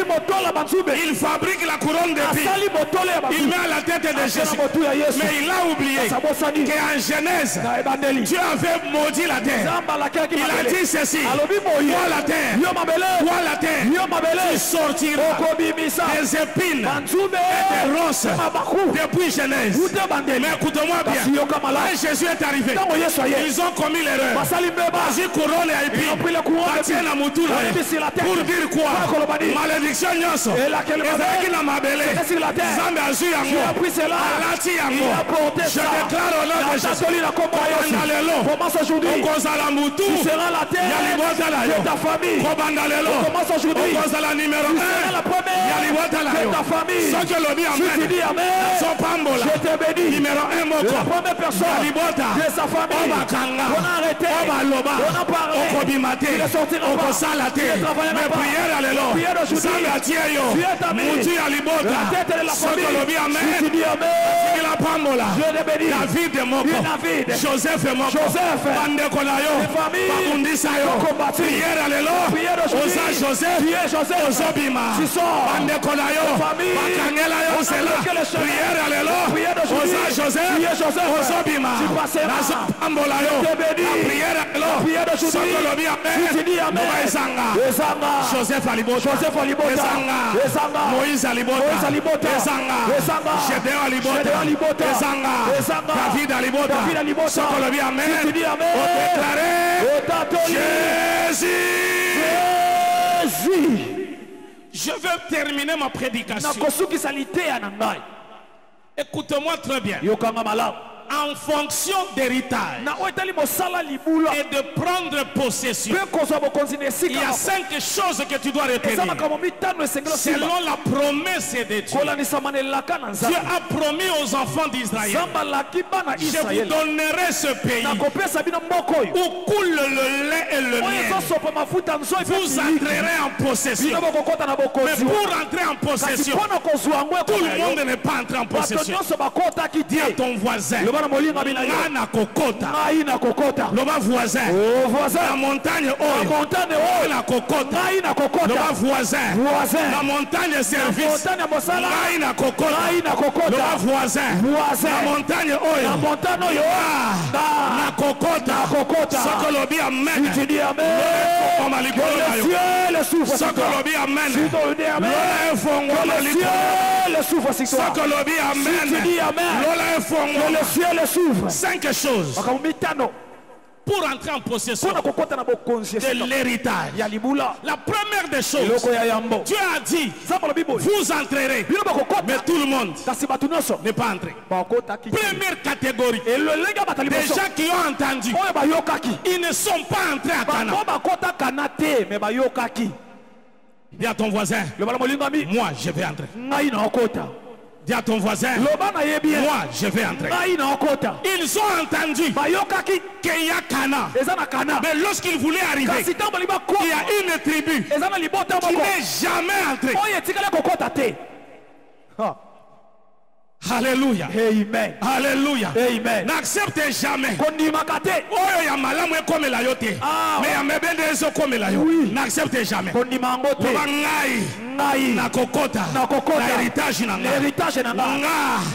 Il fabrique la couronne d'épines. Il met à la tête de Jésus. Mais il a oublié qu'en Genèse, Dieu avait maudit la terre. Il a dit ceci: toi la terre, tu sortiras des épines et des ronces depuis Genèse. Mais écoute-moi bien, quand Jésus est arrivé, ils ont commis l'erreur. Vas-y, couronne et épines, bâtir la mouture pour dire quoi? Malédiction nyonso ezalaki na mabele Nzambe azwi yango alati yango. Je déclare au nom de Jésus kobanda lelo okozala mutu ya libota na yo. Kobanda lelo okozala numéro 1 ya libota na yo. Soki olobi amen nazopambola numéro 1 moko ya libota obakanga obaloba okobima te okosala te. Mais prière à l'élo Nzambe atie yo mutu ya libota. Soki olobi amen sikila pambola David moko Joseph moko bandeko na yo bakundisa yo. Prière à l'élo oza Joseph ozobima bandeko na yo bakangela yo nzela. Prière à l'élo oza Joseph ozobima nazopambola yo. Prière à l'élo soki olobi amen moka ezanga. Joseph alibota ezanga. Moïse alibota ezanga. Gédéon alibota ezanga. David alibota. Soki olobi amen odéclaré Jésus. Je veux terminer ma prédication. Écoute-moi très bien. En fonction d'héritage et de prendre possession, il y a 5 choses que tu dois retenir selon la promesse de Dieu. Dieu a promis aux enfants d'Israël: je vous donnerai ce pays où coule le lait et le miel. Vous entrerez en possession. Mais pour entrer en possession, tout le monde n'est pas entré en possession. Dis à ton voisin: Nana kokota. Loba voisin. La montagne la kokota. Loba voisin. La montagne service. Na kokota. Loba voisin. La montagne na kokota. Sokolobi amen. Sokolobi amen. Sokolobi amen. 5 choses pour entrer en possession de l'héritage. La première des choses, Dieu a dit: vous entrerez, mais tout le monde n'est pas entré. Première catégorie, des gens qui ont entendu, ils ne sont pas entrés à Canaan. Dis à ton voisin: moi je vais entrer. Dis à ton voisin: moi je vais entrer. Ils ont entendu qu'il y a Canaan. Mais lorsqu'ils voulaient arriver, il y a une tribu qui n'est jamais entrée. Alléluia. Amen. Alléluia. Amen. N'accepte jamais. Kondimaka te. Oyo ya malamu ekome la yote. Mais ya mebende ezo kome la yo. N'accepte jamais. Kondimango te. Loba ngai na kokota. Na kokota. Na héritage na ngai. Héritage na ngai.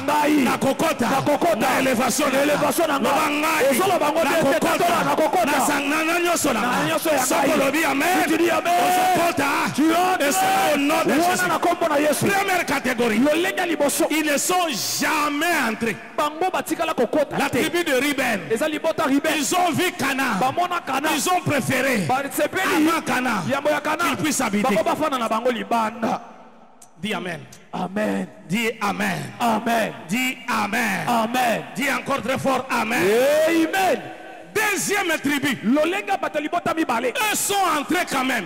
Ngai na kokota. Na kokota. Na élévation na ngai. Loba ngai. Ezolo bango te kokota. Na kokota. Na sangana nyoso na ngai. Soko lobi amen. Tu dis amen. Kokota. Tu entres. Et c'est au nom de Jésus. Na kombo na Yesu. Première catégorie. Lolenga liboso. Ils ne sont jamais entrés. Bango batikala kokota. La tribu de Ruben. Les alibota Ruben. Ils ont vu Cana. Bamona Cana. Ils ont préféré avant Cana qu'ils puissent habiter. Dis amen. Amen. Dis amen. Amen. Dis amen. Amen. Dis encore très fort amen. Amen. Deuxième tribu. Eux sont entrés quand même.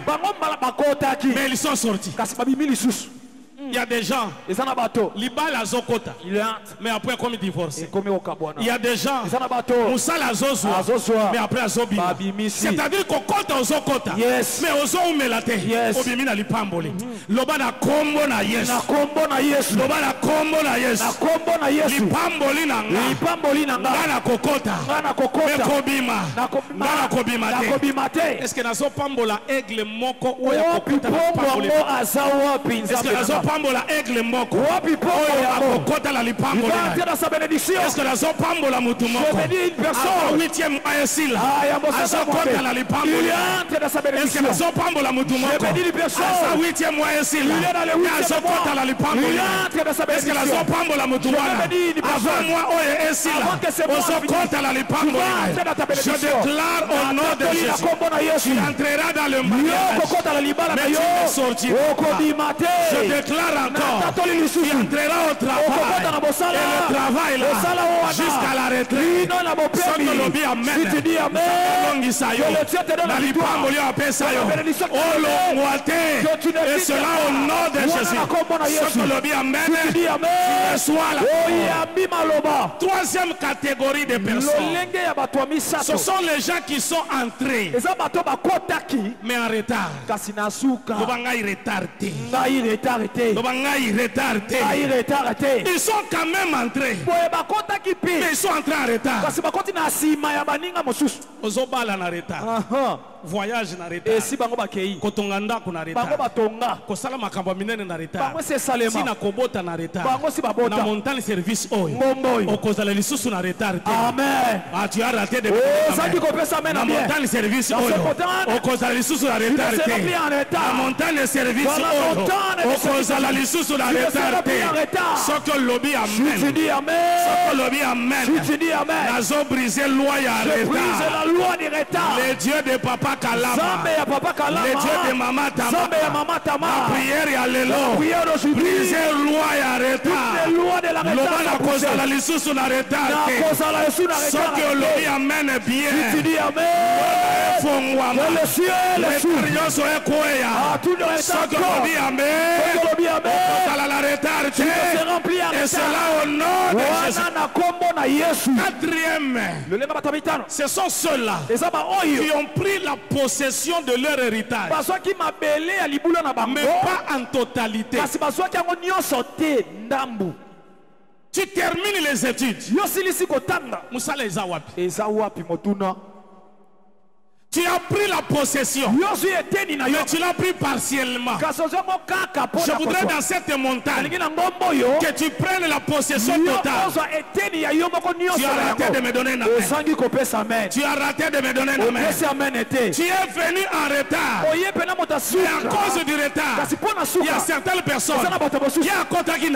Mais ils sont sortis. Il y a des gens, Libal a Zokota, mais après comme divorcé. Il y a des gens, Moussa la Zozwa, mais après a Zobima. C'est-à-dire qu'on compte aux Zokota, mais aux Zomelate, au Bimina Lipamboli. Loba na kombo na Yesu. Loba na kombo na Yesu. Lipamboli na nga na kokota. Mais kobima. Nga na kobima te. Est-ce que nazo pambola aigle moko ou ya kokota na pamboli? Est-ce que nazo pambola aigle moko oyo akokota la lipambo est-ce que nazo pambola mutu moko avant 8e mois esila azokota la lipambo est-ce que nazo pambola mutu moko asa 8e mois esila azokota la lipambo est-ce que nazo pambola mutu wana avant moi oyo esila ozokota la lipambo je déclare au nom de Jésus tu entreras dans le mariage mais tu ne sortiras pas je déclare encore, tu entreras au travail et le travail là jusqu'à la retraite. Soto lobi amen. Longi sayo. Na lipambo yo apesa yo. Olongwate. Et cela au nom de Jésus. Soto lobi amen. Tu reçois la troisième catégorie de personnes. Ce sont les gens qui sont entrés mais en retard. Ils sont quand même entrés. Mais ils sont entrés en retard. Ozobala na retard. Voyage na retard. Kotonga ndako na retard. Kosala makambo minene na retard. Sina kobota na retard. Na montagne service oyo. Okozala lisusu na retard. Amen. Ah, tu as raté de na montagne service oyo. Okozala lisusu na retard. Na montagne service oyo. Okozala lisusu na retard. Soko lobi amen. Soko lobi amen. Nazo briser loi ya retard. Les dieux de papa Kalama, les dieux de Mama Tama, la prière ya lelo, briser loi ya retard. Loba na kosa la lisusu na retard. Soki olobi amen bien. Fongwama, retard yoso ekweya. Soki olobi amen, okala la retard. Et cela au nom de Jésus. Quatrième, ce sont ceux-là qui ont pris la possession de leur héritage, mais pas en totalité. Tu termines les études. Moussa les awapi. Tu as pris la possession, mais tu l'as pris partiellement. Je voudrais dans cette montagne que tu prennes la possession totale. Tu as raté de me donner un amen. Tu as raté de me donner un amen. Tu es venu en retard. Et à cause du retard, il y a certaines personnes qui ont contacté.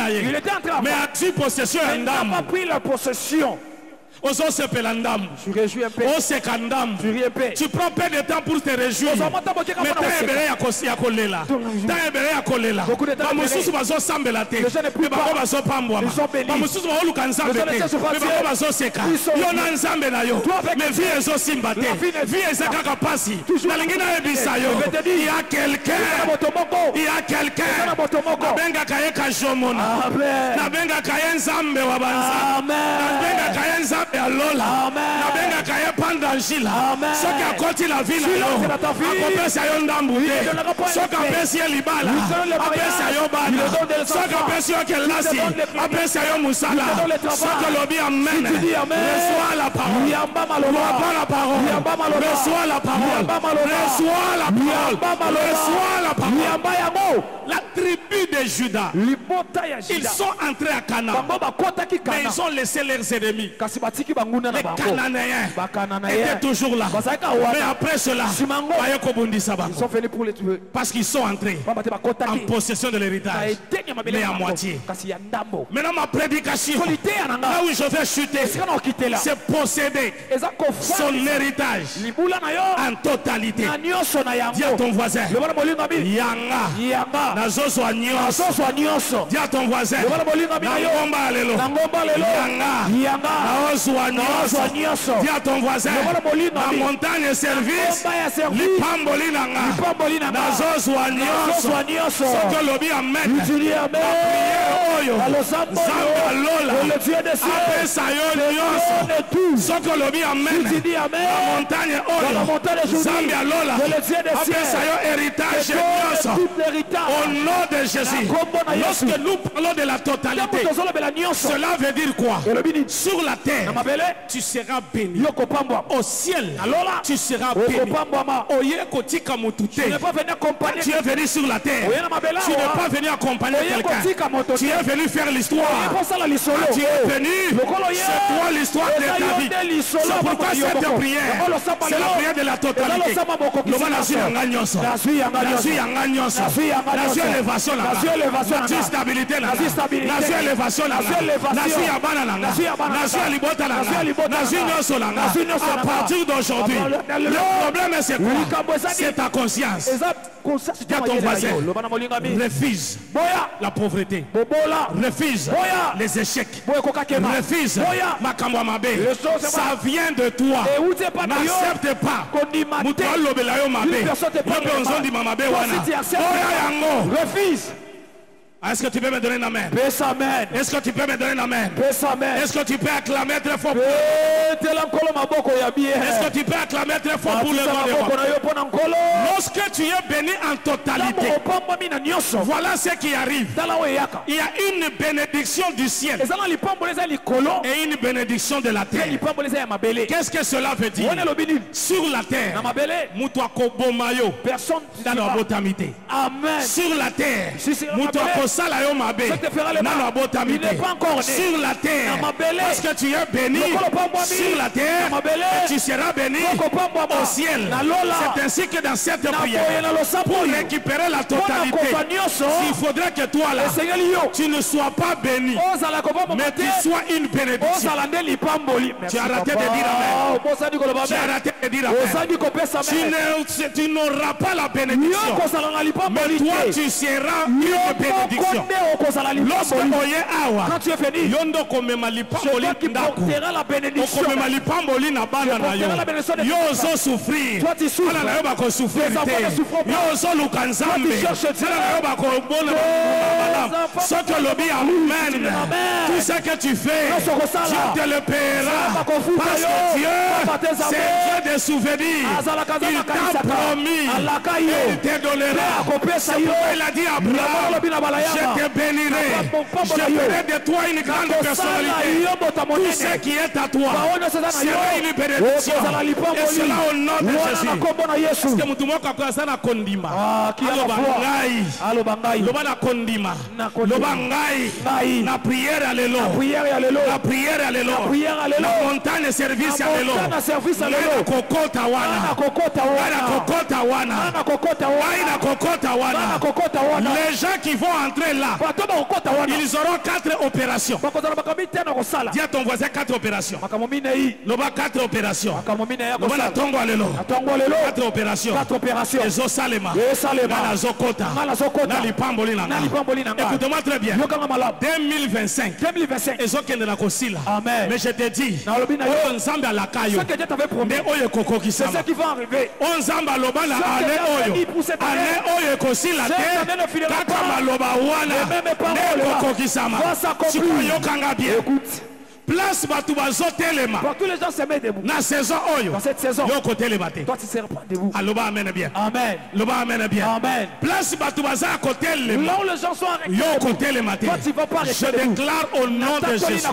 Mais as-tu possession? Il n'a pas pris la possession. Tu réjouis un peu. Tu prends peu de temps pour te réjouir. Mais il y a quelqu'un. Il y a quelqu'un. Amen. l'évangile, Amen. ce qui a côté la vie, Silence na ta vie. apesa yo ndambu te, Il te donnera pas ce qui un apesi yo libala, Il te donne le apesa mariage. yo Il bana, te donne des ce qui enfants. apesi yo kelasi, Il te donne les prix. apesa yo musala, Il te donne le ce travail. que lobi amen, Si tu dis amen. reçois la parole, Yamba maloba. reçois la parole, Yamba maloba. reçois la parole, Yamba maloba. reçois la Yamba parole, maloba. reçois la parole. Yamba yango. La tribu de Judas, Libota ya ils Juda. sont entrés à Canaan, Bango bakotaki mais Kana. ils ont laissé leurs ennemis. Kasi batiki banguna na Les bango. Cananéens Bakananaye. étaient toujours là. Bazalaka Mais wana. après cela, Simango. baye kobundisa bango. Ils sont venus pour les tuer. Parce qu'ils sont entrés Baba te en bakotaki. possession de l'héritage. Mais à moitié. Kasi ya ndambo. Maintenant, ma prédication, Solité ananga. là où je vais chuter, Esika na okitela. c'est posséder Eza kofa. son héritage Libula na yo. en totalité. Na nyonso na yango. Dis à ton voisin, Le bana molinga bi. Yanga, Yanga. nazozwa nyonso. Nasoso nyonso. Dis à ton voisin, Le bana molinga bi na yo. nangomba lelo. Na ngomba lelo. Yanga, Yanga. naozwa Naozwa nyonso. nyonso. Dis à ton voisin, Le bana molinga na bi. montagne service, Ngomba ya service. lipamboli nanga. Lipamboli nanga. nazozwa nyonso. Nazozwa nyonso. Soki olobi amen, Tu dis amen. oyo Alosambo Nzambe alola yo. Le Dieu des cieux. apesa yo nyonso. Donne tout. Soki olobi amen, Tu dis amen. na montagne Dans la oyo montagne de Juda. Nzambe alola Le Dieu des apesa cieux. yo héritage Donne nyonso. tout l'héritage. Au nom de Jésus. Lorsque nous parlons de la totalité, cela veut dire quoi? Sur la terre, tu seras béni. Au ciel, tu seras béni. Tu n'es pas venu sur la terre. Tu n'es pas venu accompagner quelqu'un. Tu es venu faire l'histoire. Tu es venu. C'est toi l'histoire de ta vie. C'est pourquoi cette prière, c'est la prière de la totalité. Nazi élévation là. Nazi stabilité là. Nazi élévation là. Nazi abana là. Nazi alibota là. Nazi nyoso là. À partir d'aujourd'hui, le problème c'est quoi? C'est ta conscience. Dis à ton voisin, refuse la pauvreté, refuse les échecs, refuse makambo mabe. Ça vient de toi. N'accepte pas. Mutu alobela yo mabe. Yope onzondi mamabe wana. Oya yango. Refuse. Est-ce que tu peux me donner un amen? Est-ce que tu peux me donner un amen? Est-ce que tu peux acclamer très fort pour... Est-ce que tu peux acclamer très fort pour le nom de Dieu? Lorsque tu es béni en totalité, voilà ce qui arrive. Il y a une bénédiction du ciel et une bénédiction de la terre. Qu'est-ce que cela veut dire? Sur la terre, personne n'a la botamité. Sur la terre, sur la terre, parce que tu es béni sur la terre, tu seras béni au ciel. C'est ainsi que dans cette prière, pour récupérer la totalité, il faudrait que toi là, tu ne sois pas béni, mais tu sois une bénédiction. Tu as raté de dire amen. Tu as raté de dire amen. Tu n'auras pas la bénédiction, mais toi tu seras une bénédiction. Lorsque quand tu es fini, yondo komema lipamboli ndako, okomema lipamboli na bana na yo, yo ozo souffrir, ala na yo bako souffrir te, yo ozo luka nzambe, ala na yo bako bona malamu. Soki lobi amen, tout ce que tu fais, Dieu te le paiera, parce que Dieu, c'est Dieu des souvenirs. Il t'a promis, il te donnera. C'est pourquoi il a dit à Abraham, je te bénirai, je ferai de toi une grande personnalité. Tout ce qui est à toi sera une bénédiction. Et cela au nom de Jésus. Parce que mutu moko akosa na kondima. Aloba ngai. Loba na kondima. Loba ngai. Na prière à l'élo. La prière à l'élo. La montagne service à l'élo. Na kokota wana. Les gens qui vont entrer là, ils auront 4 opérations. Dis à ton voisin 4 opérations. Loba 4 opérations. Loba na tongo alelo. 4 opérations. Ezo salema. Na zokota. Na lipamboli nanga. Écoute-moi très bien. 2025. Ezo kende na kosila. Mais je te dis, oyo nzambe alakayo. Mais oyo kokokisama. C'est ce qui va arriver. Nzambe aloba na ane oyo. Ane oyo kosila te. Kaka maloba wana. Ne kokokisama. Sikoyo kanga bien. Place bato bazotelema. Pour tous les gens se mettent debout. Na saison oyo. Dans cette saison. Yo kotelema te. Toi tu seras pas debout. Aloba amen bien. Amen. Loba amen bien. Amen. Place bato baza kotelema. Là où les gens sont arrêtés. Yo kotelema te. Toi tu vas pas rester Je debout. déclare au nom de Jésus.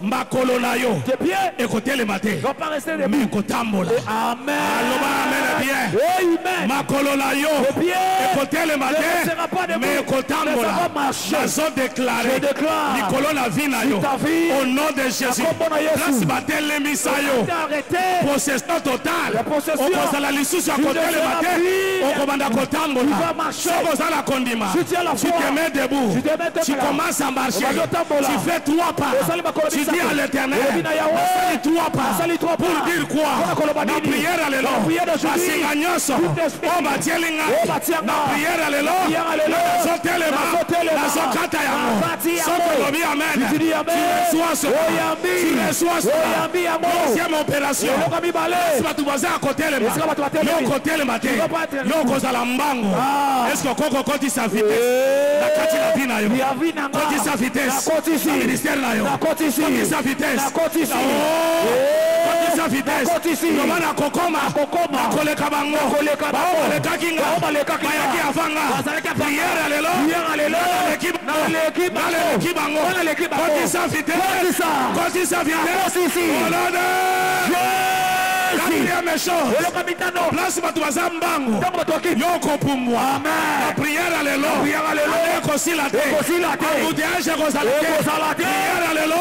Makolo na yo. Tes pieds. Ekotelema te. Ne vont pas rester debout. Mais kotambola. Amen. Aloba amen bien. Amen. Makolo na yo. Tes pieds. Ekotelema Ne sera pas te. debout. Mais kotambola. Ne va marcher. Nazo déclarer. Je déclare. Nikolo na vie na yo. Ta vie. Au nom de Jésus. Place batelemisa yo. Possession totale. La possession. Okozala lisusu ya kotelema te. Okobanda kotambola. Tu vas marcher. Sokozala kondima. Tu tiens la Tu foi. te mets debout. Tu te mets debout. Tu commences à marcher. On va tambola. Tu fais 3 pas. Tu dis à l'Éternel. Sali 3 pas. Pour dire quoi? Na prière à l'élo. Basinga nyonso. O batielinga. Na prière à l'élo. Nazo telema. Nazo kata yango. Soko lobi amen. Tu reçois cela. Tu reçois cela. Deuxième opération. Si bato baza à kotelema. Yo kotelema te. Yo kozala mbango. Est-ce que koko koti sa vitesse? Na kati na vina yo. Koti sa vitesse. Na ministère na yo. Koti sa vitesse. Koti sa vitesse. Yomana kokoma. Na koleka bango. Baolekaki nga. Bayaki avanga. Prière alelo. Naleki bango. Koti sa vitesse. Koti sa vitesse. Quatrième chose. Place bato baza mbango. Yo kopumbwa. La prière alelo. Ekosila te. Embouteillage ekozala te. Prière alelo.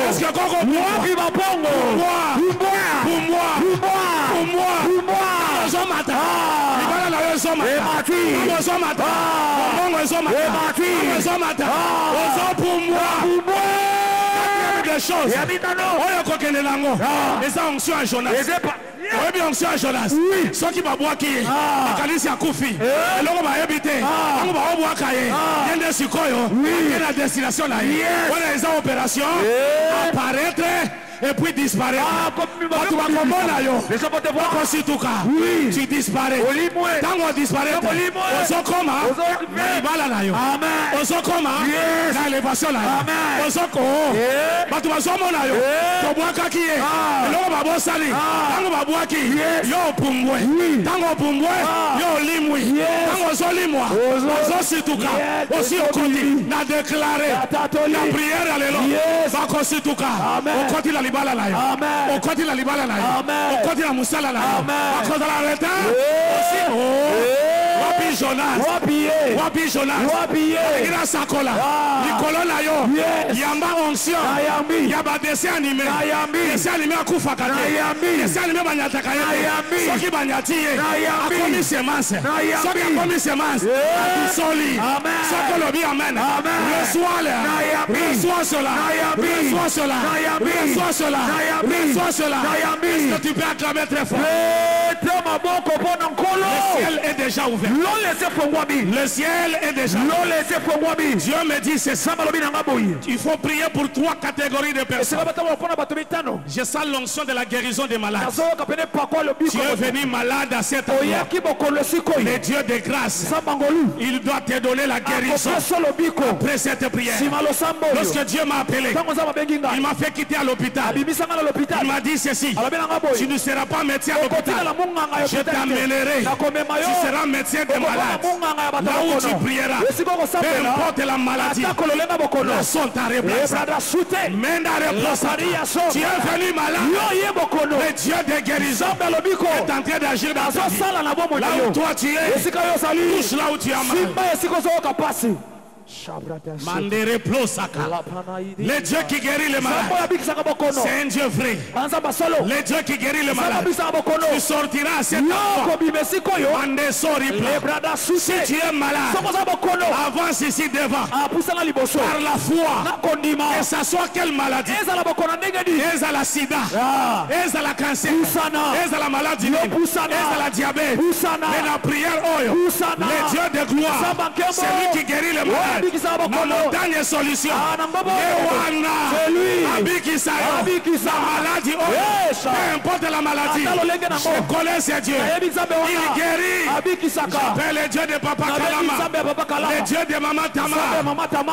Est-ce que koko Zomata. Libala na yo zomata. Zomata. Bongo zomata. Zomata. Ozopumwa. Des choses. Oyo kokende nango. Eza onction à Jonas. Oyebi onction à Jonas. Soki babwaki ye. Akalisi akufi. Eloko bayebi te. Tango baobwaka ye. Yende sikoyo. Ye na destination na ye. Wana eza opération. Apparaître. Et puis disparaître. Tu disparais. Tango disparaître. Ozokoma. Ibala na yo. Ozokoma. Na élévation na yo. Ozoko. Batu bazomo na yo. Tobwaka ki ye. Eloko babosali. Tango babwaki. Yo pumbwe. Tango pumbwe. Yo limwi. Tango zolimwa. Ozosituka. Osi okoti. Na déclaré. Na prière alelo. Bakosituka. Okoti la libala na yo. Okoti la libala na yo. Okoti la musala na yo. Bakoti la reta. Wapi Jonas. Wapi Jonas. Ira sakola. Likolo na yo. Yamba onction. Yaba dessin animé. Dessin animé akufa kate. Dessin animé banyataka ye. Soki banyati ye. Akomi semence. Soki akomi semence. Soli. Soko lobi amen. Reçois cela. Reçois cela. Reçois cela. Reçois cela. Est-ce que tu peux acclamer très fort? Le ciel est déjà ouvert. Le ciel est déjà ouvert. Dieu me dit c'est ça. Il faut prier pour 3 catégories de personnes. Je sens l'onction de la guérison des malades. Tu es venu malade à cette heure. Le Dieu de grâce, il doit te donner la guérison après cette prière. Lorsque Dieu m'a appelé, il m'a fait quitter à l'hôpital. Il m'a dit ceci: tu ne seras pas médecin à l'hôpital, je t'amènerai. Tu seras médecin des malades. Là où tu prieras, peu importe la maladie, la son t'a replacé. Mène à replacer. Tu es venu malade. Le Dieu de guérison est en train d'agir dans ta vie. Là où toi tu es, touche là où tu as mal. Mandere Plosaka. Le Dieu qui guérit les malades, c'est un Dieu vrai. Le Dieu qui guérit les malades, tu sortiras à cette heure. Si tu es malade, avance ici devant par la foi, que ce soit quelle maladie, et à la sida, et à la cancer, et à la maladie, et à la diabète, et la prière, le Dieu de gloire, c'est lui qui guérit les malades. malade. La montagne solution. C'est lui. Abikisa. La maladie. Peu importe la maladie. Je connais ce Dieu. Il guérit. J'appelle le Dieu de Papa Kalama. Le Dieu de Maman Tama.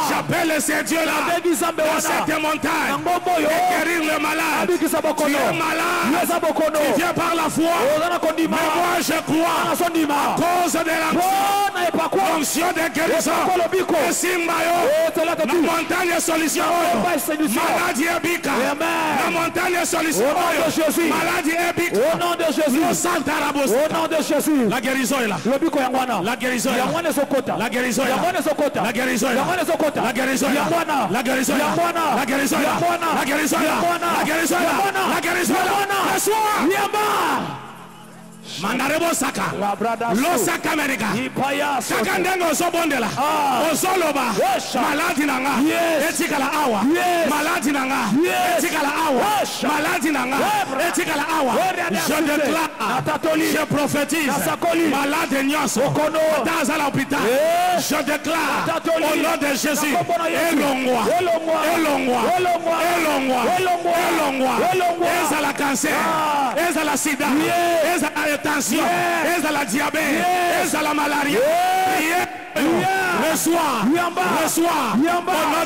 J'appelle ce Dieu-là. Dans cette montagne. Et guérir le malade. Tu es malade. Tu viens par la foi. Mais moi je crois. À cause de la fonction de guérison. Et Simbayo. La montagne solution. Maladie Ebika. La montagne solution. Maladie Ebika. Au nom de Jésus. Au nom de Jésus. La guérison est là. La guérison est là. La guérison est là. La guérison est là. La guérison est là. La guérison est là. La guérison est là. La guérison est là. La guérison est là. La guérison est là. Reçois. Mandarebo Saka. Losaka America. Saka ndengo osobondela. Osoloba. Maladi nanga. Etikala awa. Maladi nanga. Etikala awa. Maladi nanga. Etikala awa. Je déclare. Je prophétise. Malade nyonso. Dans l'hôpital. Je déclare au nom de Jésus. Elongwa. Elongwa. Elongwa. Elongwa. Ezala cancer. Ezala sida. Ezala tension, et à la diabète, et à la malaria. Reçois, au nom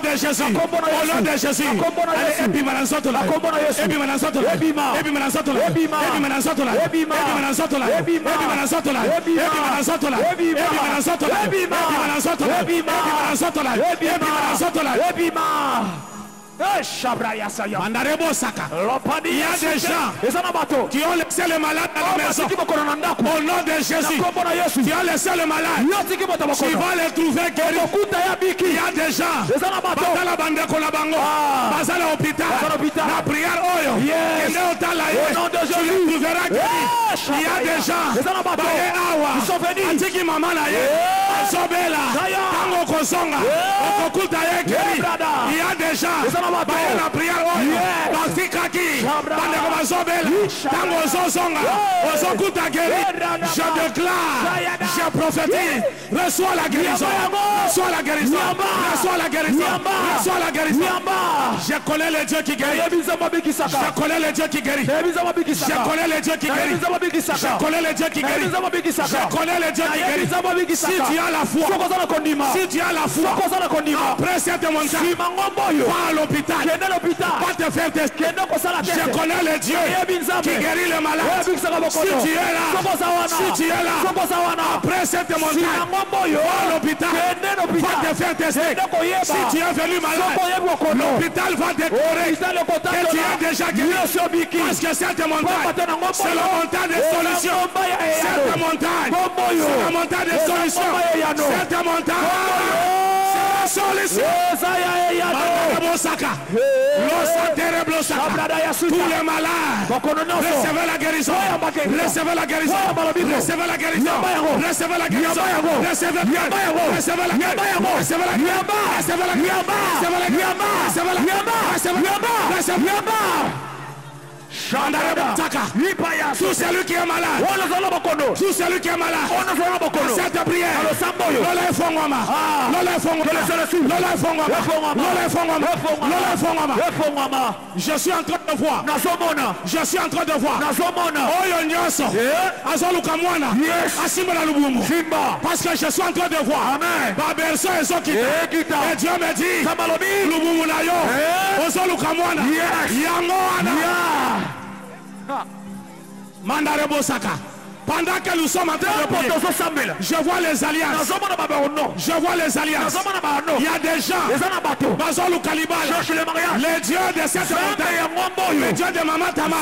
de Jésus, au nom de Jésus. Allez, et puis maintenant, saute-là. Et puis maintenant, saute-là. Et puis maintenant, saute-là. Et puis maintenant, saute-là. Et puis maintenant, saute-là. Et puis maintenant, saute-là. Et puis maintenant, saute-là. Et puis maintenant, saute-là. Et puis maintenant, saute-là. Et puis maintenant, saute-là. Et puis maintenant, sautela. Et puis Mandarebo Saka. Il y a des gens qui ont laissé le malade à la maison. Au nom de Jésus, qui ont laissé le malade, tu vas les trouver guéris. Il y a des gens dans la bande de Kolabango, dans l'hôpital, la prière Oyo, tu les trouveras guéris. Il y a des gens qui sont venus, Antiki Maman Sobela, Tango Kosonga, Okokuta guéri. Il y a des gens la prière, je déclare, je prophétise, reçois la guérison, reçois la guérison, reçois la guérison, reçois la guérison. Je connais le Dieu qui guérit, je connais le Dieu qui guérit, je connais le Dieu qui guérit, je connais le Dieu qui guérit, je connais le Dieu qui guérit. Si tu as la foi, si tu as la foi, après cette montagne, va à l'hôpital. Va te faire tester. Je connais le Dieu qui guérit le malade. Si tu es là, si tu es là, après cette montagne, va à l'hôpital. Va te faire tester. Si tu es venu malade, l'hôpital va déclarer que tu es déjà guéri. Parce que cette montagne, c'est la montagne des solutions. Cette montagne, c'est la montagne des solutions. Cette montagne, c'est la solution. Tous les malades, recevez la guérison, recevez la guérison, recevez la guérison, recevez la guérison, recevez la guérison, recevez la guérison, recevez la guérison, recevez la guérison, recevez la guérison, recevez la guérison, recevez la guérison. Tout celui qui est malade, tout celui qui est malade, cette prière, je suis en train de voir, je suis en train de voir, parce que je suis en train de voir, et Dieu me dit, Mandarebo Saka. Pendant que nous sommes en train de prier, je vois les alliances. Je vois les alliances. Il y a des gens, Bazolou Kalibala, les dieux de cette montagne, les dieux de Maman Tama,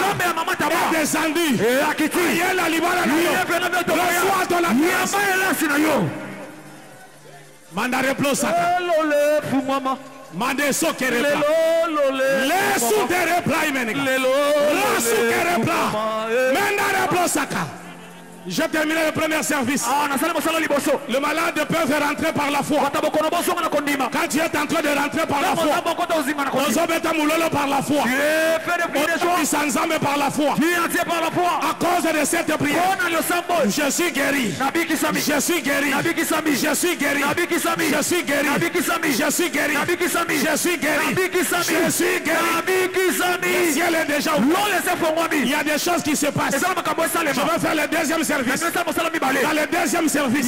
est descendu. Il y a la Libala, reçois ton alliance. Mandarebo Saka. Mande sokere pla. Le soukere pla imenega. Le soukere pla. Mendare pla saka. Je termine le premier service. Le malade peut rentrer par la foi. Quand Quand tu es en train de rentrer par la foi, Ozobeta Moulolo par la foi, Sanzame par la foi, à cause de cette prière, je suis guéri. Je suis guéri. Je suis guéri. Je suis guéri. Je suis guéri. Je suis guéri. Je suis guéri. Le ciel est déjà ouvert. Il y a des choses qui se passent. Je vais faire le deuxième service. Dans le deuxième service,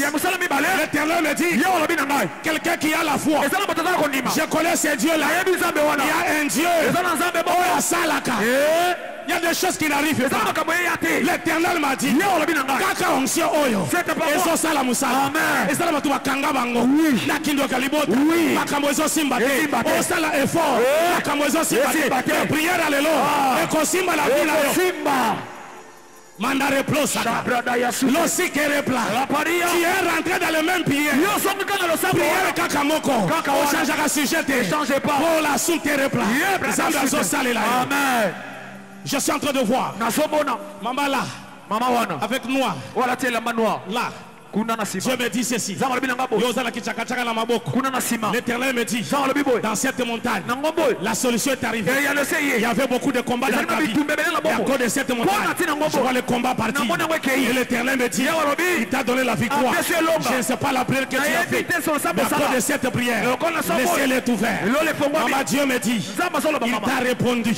l'Éternel me dit, quelqu'un qui a la foi, je connais ces dieux-là. Il y a un Dieu. Il y a des choses qui n'arrivent pas. L'Éternel m'a dit, Kaka onction oyo. Eso sala musala. Amen. Eso la tuwa kanga bango. Na kindo kalibota. Makamwezo simba te. O sala effort. Makamwezo simba te. Prière alelo. Eko simba la vila yo. Simba. Mandare plosaka. Losi kerepla. Tu es rentré dans le même prière. Prière kakamoko. O change sujet te. Changez pas. Oh la soum terepla. Zamba zo sale la. Amen. Je suis en train de voir. Maman là. Maman wana. Avec noir. Voilà tu es la noir. Là. Dieu me dit ceci. L'Éternel me dit, dans cette montagne, la solution est arrivée. Il y avait beaucoup de combats dans ta vie. Et à cause de cette montagne, je vois le combat partir. Et l'Éternel me dit, il t'a donné la victoire. Je ne sais pas la prière que tu as faite. Mais à cause de cette prière, le ciel est ouvert. Maman, Dieu me dit, il t'a répondu.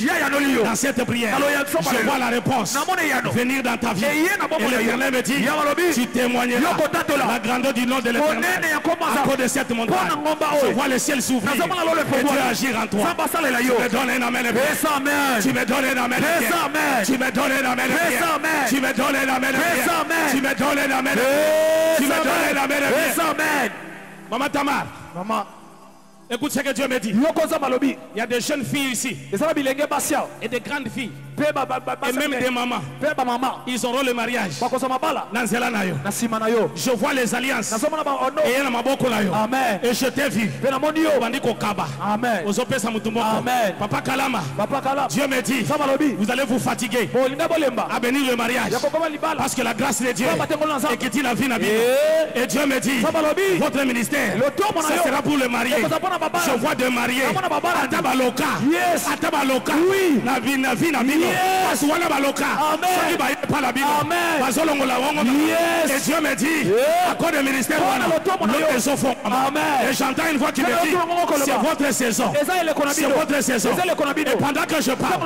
Dans cette prière, je vois la réponse venir dans ta vie. Et l'Éternel me dit, tu témoigneras la grandeur du nom de l'Éternel. À cause de cette montagne, je vois le ciel s'ouvrir et Dieu agir en toi. Tu me donnes un amen. Tu me donnes un amen. Tu me donnes un amen. Tu me donnes un amen. Tu me donnes un amen. Tu me donnes un amen. Maman Tamar, maman, écoute ce que Dieu me dit. Il y a des jeunes filles ici et des grandes filles et même des mamans. Ils auront le mariage. Je vois les alliances et je t'ai vu. Amen. Papa Kalama, Dieu me dit, vous allez vous fatiguer à bénir le mariage parce que la grâce de Dieu est qui dit la vie. Et Dieu me dit, votre ministère, ce sera pour le marié. Je vois de mariés Atabaloka. Atabaloka. La vie na vie na vie. Aswana baloka. Et Dieu me dit, à cause du ministère, et j'entends une voix qui me dit, c'est votre saison. C'est votre saison. Et pendant que je parle,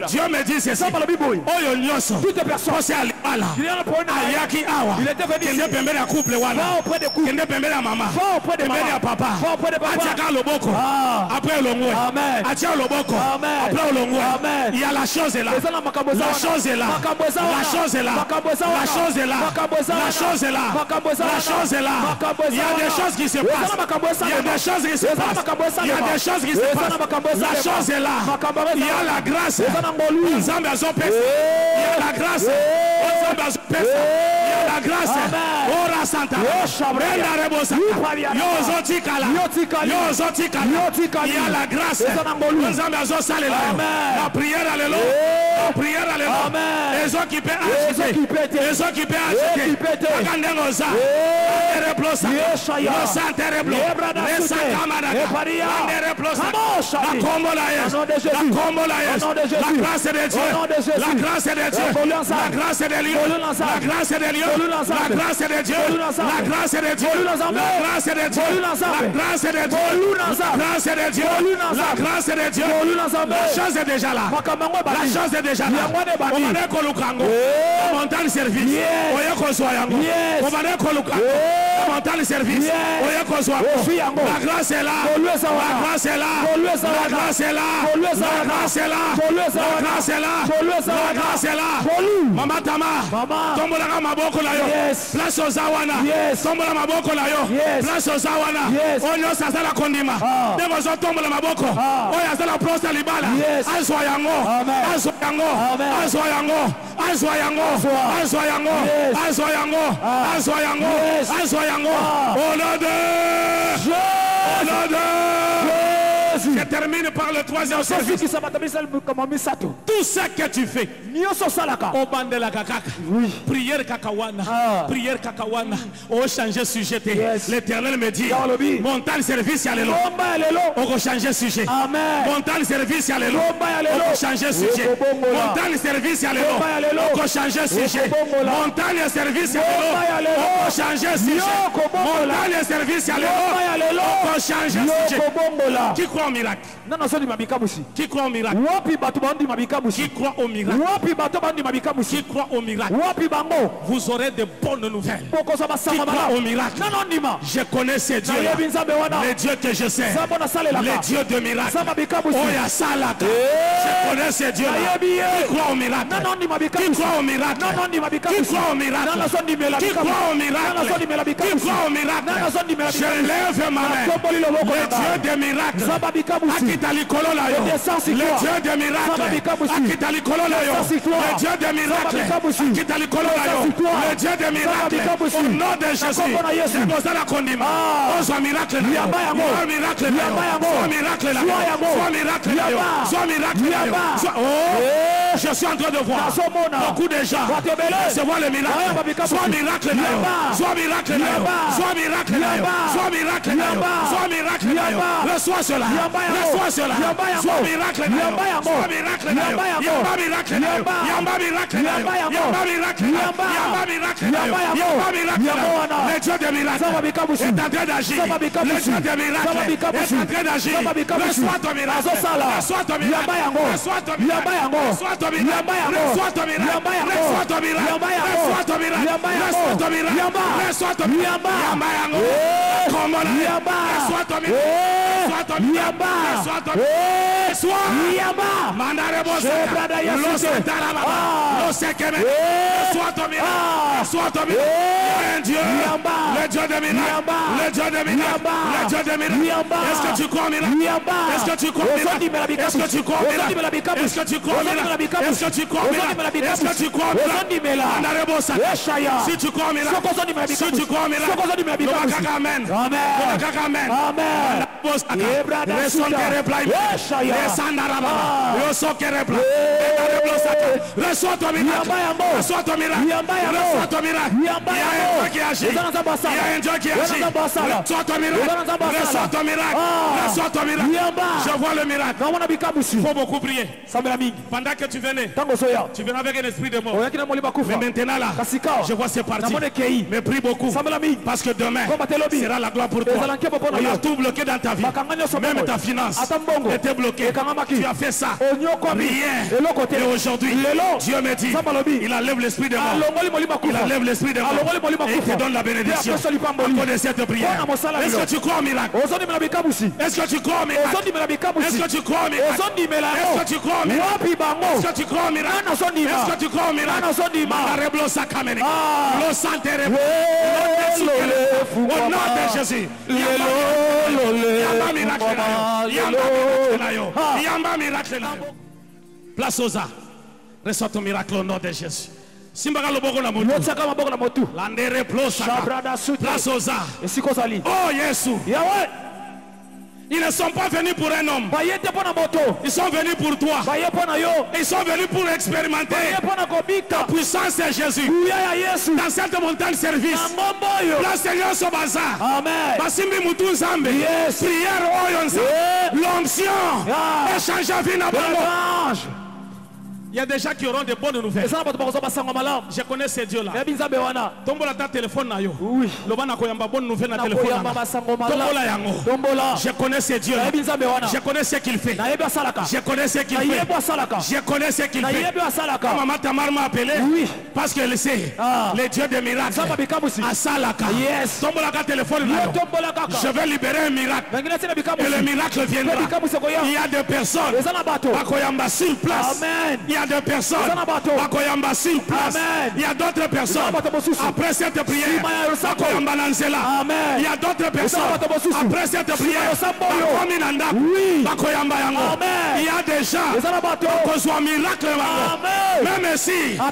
Dieu me dit ceci. Oyo nyoso. Toutes les personnes. Ayaki awa. Il était venu ici. Kende à couple wala. Kende pembe la maman. Kende à papa. Atiaka loboko. Après l'ongwe. Atia loboko. Après l'ongwe. Il y a la chose est là. La chose est là. La chose est là. La chose est là. La chose est là. La chose est là. Il y a des choses qui se passent. Il y a des choses qui se passent. Il y a des choses qui se passent. La chose est là. Il y a la grâce. Il y a la grâce. Il y a la grâce. Ora Santa. Il y a la grâce. La prière, alléluia. La prière, alléluia. Les occupés agités. Les occupés agités. Agandengoza. Replosa. Le Santereblo. Le Sakamada. Replosa. La Combolaïs. La Combolaïs. La grâce de Dieu. La grâce de Dieu. La grâce de Dieu. La grâce de Dieu. La grâce de Dieu. La grâce de Dieu. La grâce de Dieu. La grâce de Dieu. La grâce de Dieu. La grâce de Dieu. La chose est déjà là. La chose est déjà là. On va aller Kolukango. On monte le service. On y a Kosoyango. On va aller Kolukango. On monte le service. On y a Kosoyango. La grâce est là. La grâce est là. La grâce est là. La grâce est là. La grâce est là. La grâce est là. Maman Tama. Tombola maboko la yo. Place aux Awana. Tombola maboko la yo. Place aux Awana. Onyo sasala kondima. Demo zo tombola maboko. Oya sala prosta libala. Azwa yango. Azwa yango. Azwa yango. Azwa yango. Azwa yango. Azwa yango. Azwa yango. Azwa yango. Au nom de Jésus. Au nom de Je termine par le troisième service. Tout ce que tu fais. Au bande de la kakaka. Prière kakawana. Prière kakawana. Au changer sujet. L'Éternel me dit. Montagne service à l'élo. On va changer sujet. Montagne service à l'élo. On va changer sujet. Montagne service à l'élo. On va changer sujet. Montagne service à l'élo. On va changer sujet. Montagne service à l'élo. On va changer sujet. Qui croit au miracle? Qui croit au miracle? Qui croit au miracle? Qui croit au miracle? Vous aurez de bonnes nouvelles. Qui croit au miracle? Je connais ces dieux-là. Les dieux que je sais. Les dieux de miracle. Oh, ya salaka. Je connais ces dieux-là. Qui croit au miracle? Qui croit au miracle? Qui croit au miracle? Qui croit au miracle? Qui croit au miracle? Je lève ma main. Les dieux des miracles. Akitali Kolola yo. Les dieux des miracles. Akitali Kolola yo. Les dieux des miracles. Akitali Kolola yo. Les dieux des miracles. Au nom de Jésus. C'est pour ça la condima. Sois miracle. Sois miracle. Sois miracle. Sois miracle. Sois miracle. Oh, je suis en train de voir beaucoup de gens recevoir le miracle. Sois miracle. Sois miracle. Sois miracle. Sois miracle. Sois miracle. Reçois cela. Reçois cela. Sois miracle. Sois miracle. Yamba miracle. Yamba miracle. Yamba miracle. Yamba miracle. Yamba miracle. Le Dieu des miracles est en train d'agir. Le Dieu des miracles est en train d'agir. Reçois ton miracle. Reçois ton miracle. Reçois ton miracle. Reçois ton miracle. Reçois ton miracle. Reçois ton miracle. Reçois ton miracle. Reçois ton miracle. Reçois ton miracle. Comment reçois ton miracle. Reçois ton miracle. Reçois ton miracle. Reçois. Mandarebo Saka. Losetaraba. Losekeme. Reçois ton miracle. Reçois ton miracle. Un Dieu. Le Dieu de miracle. Le Dieu de miracle. Le Dieu de miracle. Est-ce que tu crois au miracle? Est-ce que tu crois au miracle? Est-ce que tu crois au miracle? Est-ce que tu crois au miracle? Est-ce que tu crois au miracle? Est-ce que tu crois au miracle? Mandarebo Saka. Si tu crois au miracle. Si tu crois au miracle. Amen. Amen. Amen. Reçois ton miracle. Reçois ton miracle. Reçois ton miracle. Il y a un Dieu qui agit. Il y a un Dieu qui agit. Reçois ton miracle. Reçois ton miracle. Reçois ton miracle. Je vois le miracle. Il faut beaucoup prier. Pendant que tu venais avec un esprit de mort. Mais maintenant là, je vois c'est parti. Mais prie beaucoup. Parce que demain sera la gloire pour toi. On a tout bloqué dans ta vie. Même ta finance était bloquée. Tu as fait ça. Rien. Et aujourd'hui, Dieu me dit, il enlève l'esprit de mort. Il enlève l'esprit de mort. Et il te donne la bénédiction. Encore de cette prière. Est-ce que tu crois au miracle? Est-ce que tu crois au miracle? Est-ce que tu crois au miracle? Est-ce que tu crois au miracle? Est-ce que tu crois au miracle? Est-ce que tu crois au miracle? Au nom de Jésus. Yamba miracle. Yamba miracle. Place aux arts. Reçois ton miracle au nom de Jésus. Simbaga loboko na motu. Landere plosaka. Place aux arts. Oh Yesu. Ils ne sont pas venus pour un homme. Ils sont venus pour toi. Ils sont venus pour expérimenter ta puissance de Jésus. Dans cette montagne service. La Seigneur se bazar. Basimbi mutu nzambe. Prière oyonza. L'onction. Échange à vie na bango. Il y a des gens qui auront de bonnes nouvelles. Je connais ces dieux-là. Tombola ta téléphone na yo. Lobana koyamba bonne nouvelle na téléphone. Tombola yango. Je connais ces dieux-là. Je connais ce qu'il fait. Je connais ce qu'il fait. Je connais ce qu'il fait. Maman Tamar m'a appelé parce qu'elle sait les dieux des miracles. À Salaka. Tombola ta téléphone na yo. Je vais libérer un miracle. Et le miracle viendra. Il y a des personnes bakoyamba sur place. Il y a des personnes bakoyamba sur place. Il y a d'autres personnes après cette prière bakoyamba nanzela. Il y a d'autres personnes après cette prière bakominanda bakoyamba yango. Il y a des gens qui sont miracle. Même si on a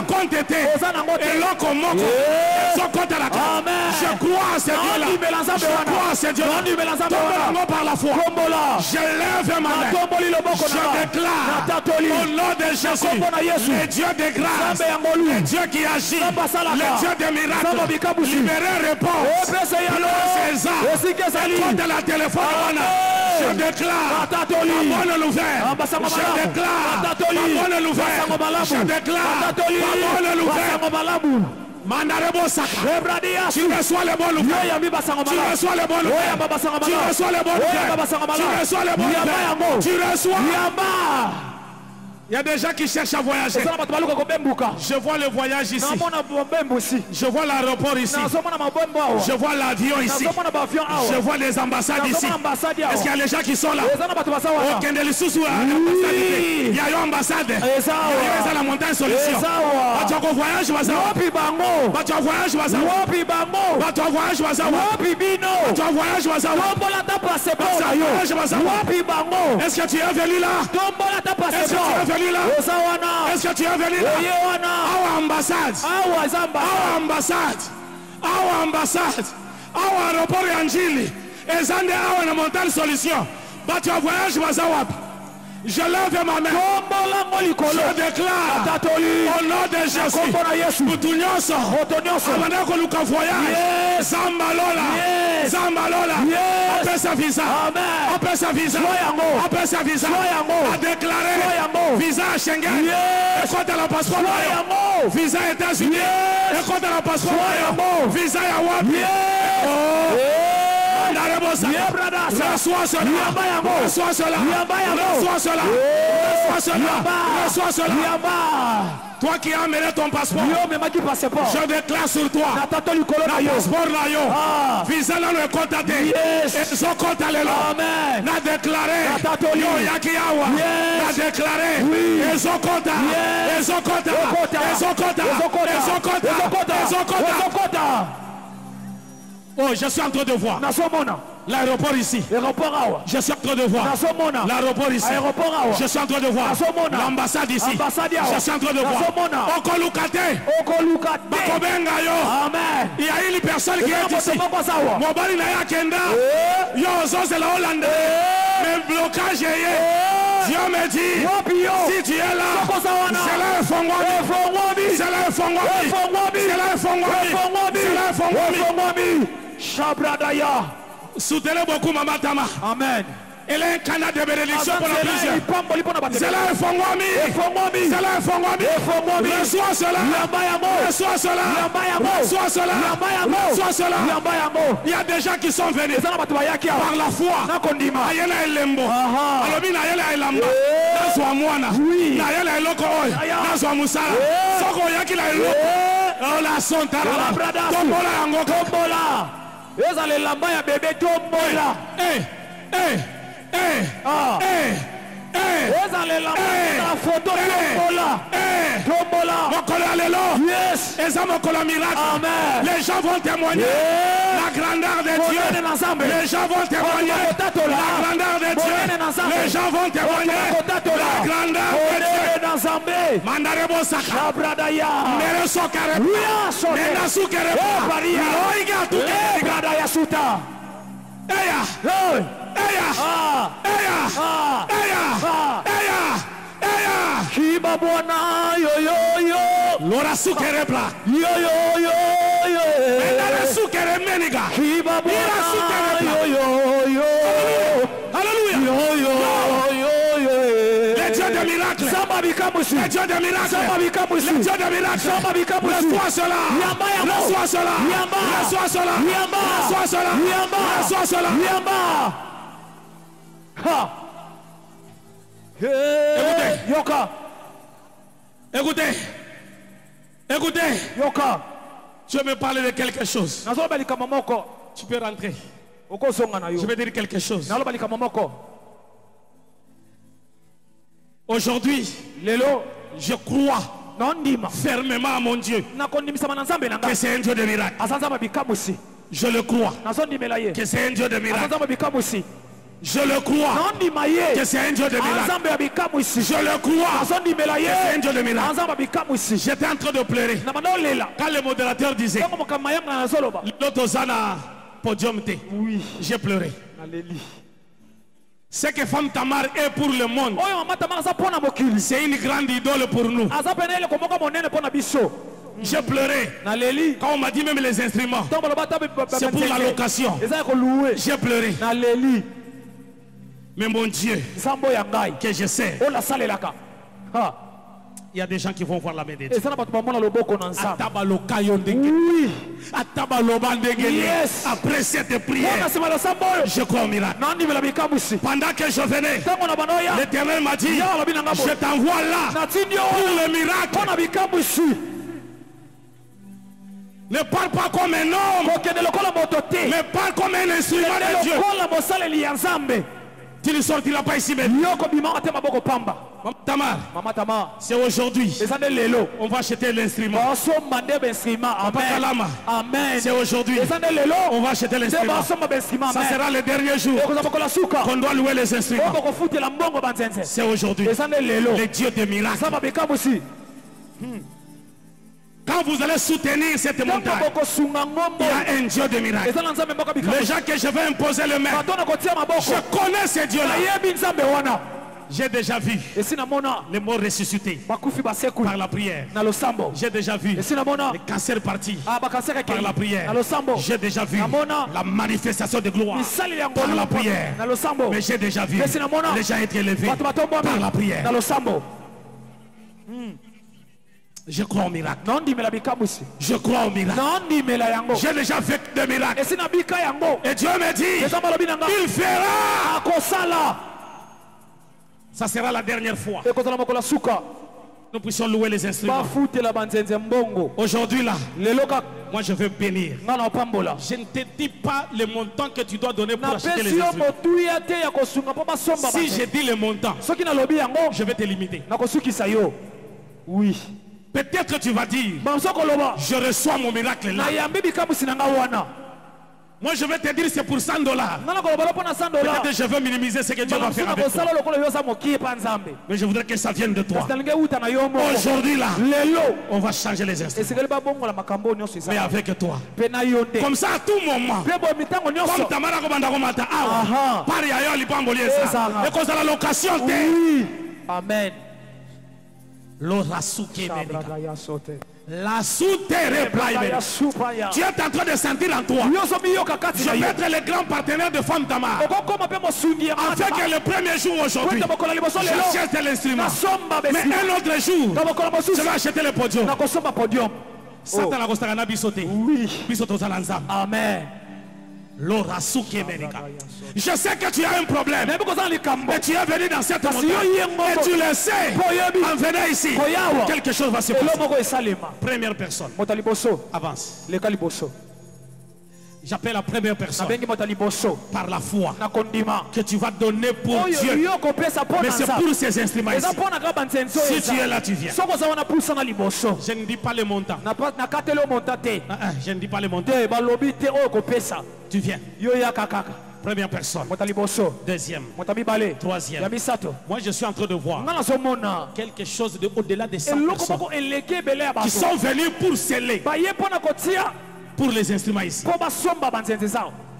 compté et l'on commence, ils sont contre la carte. Je crois à ces dieux-là. Je crois à ces dieux-là. Tombe par la foi. Je lève ma main. Je déclare au nom de Jésus, le Dieu de grâce, le Dieu qui agit, le Dieu des miracles, libérer réponse. César, contre la téléphone, je déclare ma bonne nouvelle. Je déclare ma bonne nouvelle. Je déclare ma bonne nouvelle. Mandarebo Saka. Tu reçois les bonnes nouvelles. Tu reçois les bonnes nouvelles. Tu reçois les bonnes nouvelles. Tu reçois les bonnes nouvelles. Tu reçois. Il y a des gens qui cherchent à voyager. Je vois le voyage ici. Je vois l'aéroport ici. Je vois l'avion ici. Je vois les ambassades ici. Est-ce qu'il y a des gens qui sont là? Au Kendelisusu, il y a une ambassade. Il y a la montagne solution. Tu as un voyage, tu as un voyage, tu as un voyage, tu as un voyage, est-ce que tu es venu là? Est-ce que tu es venu là? Est-ce que tu es venu là? Our ambassade. Our ambassade. Our ambassade. Our aéroport Yanjili. Et Zande our na montagne solution. But tu as voyage wapi? Je lève ma main. Je déclare au nom de Jésus. Mutunyoso. Amanako luka voyage. Zambalola. Zambalola. Après sa visa. Après sa visa. Après sa visa. A déclaré. Visa Schengen. Et quand elle a passeport. Visa États-Unis. Et quand elle a passeport. Visa Yawapi. Reçois cela. Reçois cela. Reçois cela. Reçois cela. Reçois cela. Toi qui as amené ton passeport, je déclare sur toi. Le passeport là, visa là le contacté. Et son compte à l'élan. N'a déclaré. Yo Yakiawa. N'a déclaré. Et son compte. Et son compte. Et son compte. Et son compte. Et son compte. Oh, je suis en train de voir l'aéroport ici. Je suis en train de voir l'aéroport ici. Je suis en train de voir l'ambassade ici. Je suis en train de voir Okolukate. Il y a une personne qui est ici. Mobali na Kenda. Yo c'est la Hollande. Mais blocage est. Dieu me dit, si tu es là, c'est là un fongwami. C'est là un fongwami. C'est là un fongwami. C'est là un fongwami. Shabradaya. Soutenez beaucoup Maman Tama. Amen. Elle est un canal de bénédiction pour la plusieurs. C'est là un fongwami. C'est là un fongwami. Reçois cela. Reçois cela. Reçois cela. Reçois cela. Il y a des gens qui sont venus par la foi. Ayela Elembo. Alobi na ayela Elamba. Nazwa mwana. Na ayela eloko oy. Nazwa musala. Soko yaki la eloko. Ola sontara. Tombola yango. Tombola. Eza le lamba ya bébé tombola. La photo tombola. Yes. Les gens vont témoigner la grandeur de Dieu. Les gens vont témoigner la grandeur de Dieu. Les gens vont témoigner la grandeur de Dieu. Mandarebo Saka. Mere Sokare. Mena Sukere. Oiga Tukere. Suta. Eya. Kiba bwana yo Lora sukere bla yo Mena sukere meniga Kiba bwana yo Alléluia Le Dieu de miracle. Le Dieu de miracle. Le Dieu de miracle. Reçois cela. Reçois cela. Reçois cela. Reçois cela. Reçois cela. Écoutez. Yoka. Écoutez. Écoutez. Yoka. Je vais me parler de quelque chose. Tu peux rentrer. Je vais dire quelque chose. Aujourd'hui, je crois fermement à mon Dieu que c'est un Dieu de miracle. Je le crois que c'est un Dieu de miracle. Je le crois que c'est un Dieu de miracle. Je le crois que c'est un Dieu de miracle. J'étais en train de pleurer quand le modérateur disait l'autre Zana podium T. Oui. J'ai pleuré. Ce que Femme Tamar est pour le monde, c'est une grande idole pour nous. J'ai pleuré quand on m'a dit même les instruments, c'est pour la location. J'ai pleuré. Mais mon Dieu, que je sais, il y a des gens qui vont voir la main de Dieu. Yes. Après cette prière, je crois au miracle. Pendant que je venais, l'Éternel m'a dit, je t'envoie là pour le miracle. Ne parle pas comme un homme, mais parle comme un instrument de Dieu. Tu ne sortiras pas ici même. Maman Tamar, c'est aujourd'hui. On va acheter l'instrument. Amen. C'est aujourd'hui. On va acheter l'instrument. Ça sera le dernier jour qu'on doit louer les instruments. C'est aujourd'hui. Le Dieu des miracles. Quand vous allez soutenir cette montagne, il y a un Dieu de miracles. Les gens que je vais imposer le main, je connais ces dieux-là. J'ai déjà vu les morts ressuscités par la prière. J'ai déjà vu les cancers partis par la prière. J'ai déjà vu la manifestation de gloire par la prière. Mais j'ai déjà vu les gens être élevés par la prière. Je crois au miracle. Je crois au miracle. J'ai déjà fait des miracles. Et Dieu me dit, il fera. Ça sera la dernière fois. Nous puissions louer les instruments. Aujourd'hui là, moi je veux bénir. Je ne te dis pas le montant que tu dois donner pour acheter les instruments. Si je dis le montant, je vais te limiter. Oui. Peut-être que tu vas dire, je reçois mon miracle là. Moi je vais te dire c'est pour $100. Peut-être que je veux minimiser ce que Dieu va faire avec toi. Mais je voudrais que ça vienne de toi. Aujourd'hui là, on va changer les instruments. Mais avec toi. Comme ça à tout moment. Comme Tamara Kobanda Pari ayo lipambolier ça. Et cause de la location. Amen. La souterre. Tu es en train de sentir en toi. Je vais être le grand partenaire de Femme Tamar. Afin que le premier jour aujourd'hui, j'achète l'instrument. Mais un autre jour, je vais acheter le podium. Satan a costagana bisoté. Bisoto zalanzam. Amen. Je sais que tu as un problème. Mais tu es venu dans cette montagne. Et tu le sais. En venant ici, quelque chose va se passer. Première personne. Avance. J'appelle la première personne par la foi que tu vas donner pour Dieu. Mais c'est pour ces instruments ici. Si tu es là, tu viens. Je ne dis pas le montant. Je ne dis pas le montant. Tu viens. Première personne. Deuxième. Troisième. Moi je suis en train de voir quelque chose de au-delà de 100 personnes qui sont venus pour sceller pour les instruments ici.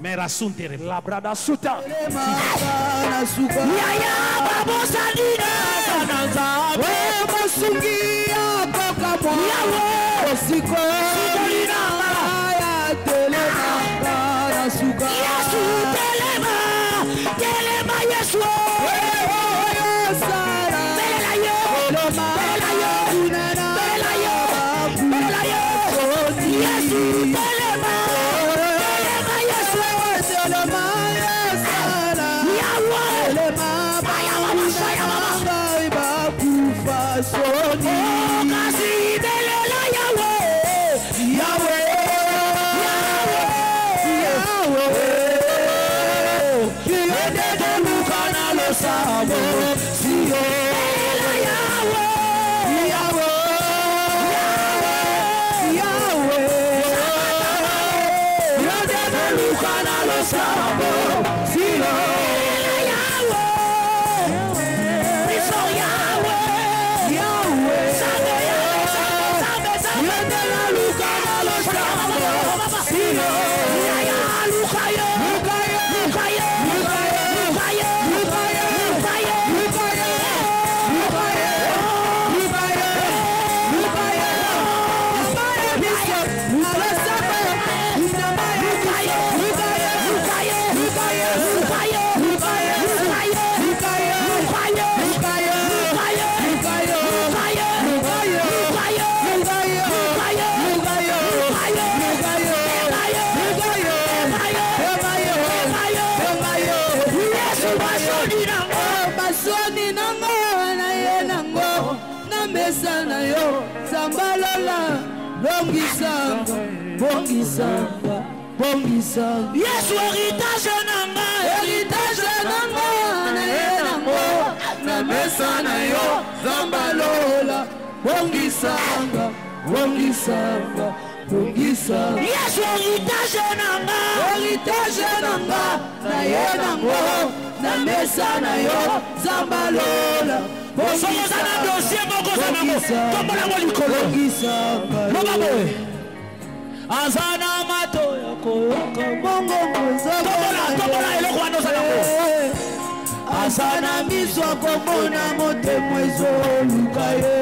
Mais Rasoun Terre. La brada suta. baswani nango na ye nango na mesa na yo zambalola bongisanga bongisanga bongisanga Yesu héritage nanga na ye nango na mesa na yo zambalola bongisanga bongisanga bongisanga Yesu héritage nanga na ye nango na mesa na yo zambalola sokoza na dossier mokoza nango tombola ngo likolo loba boye azana mato ya koyoka bongo tombola eloko wana oza nango azana miso akomona motema ezoluka ye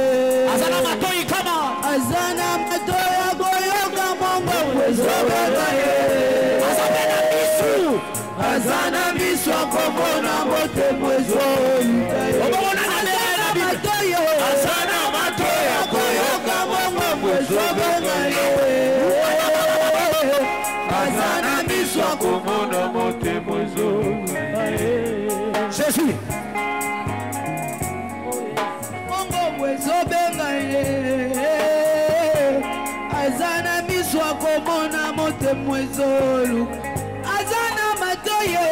azana matoi kama azana mato ya koyoka mongo ezoluka ye azana miso akomona motema ezoluka ye azana mato ya koyoka mongo ezoluka ye azana miso akomona motema ezoluka ye Jésus mongo ezobenga ye azana miso akomona motema ezoluka azana matoye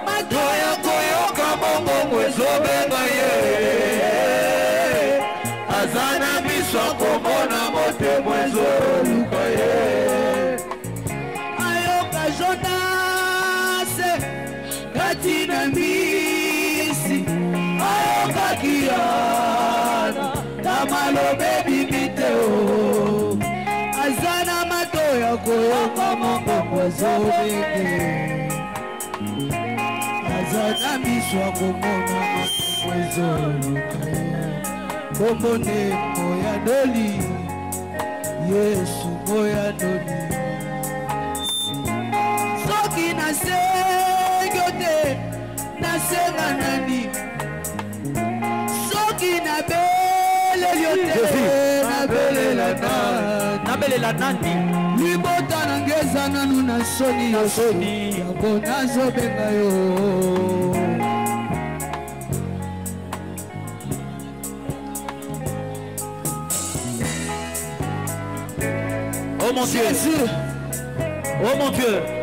matoya koyoka mongo ezobenga ye azana miso akomona motema ezoluka ye ayoka Jonase kati na misi ayoka kiana na malobe bibiteo azana matoya koyoka mongongo ezobenge azana miso akomona mongongo ezoluka ye komone moya doli Yesu moya doli soki nasengi te nasenga nani soki nabeleli te nabelela nani libota na ngeza nanu na soni yango nazobenga yo oh mon Dieu oh mon Dieu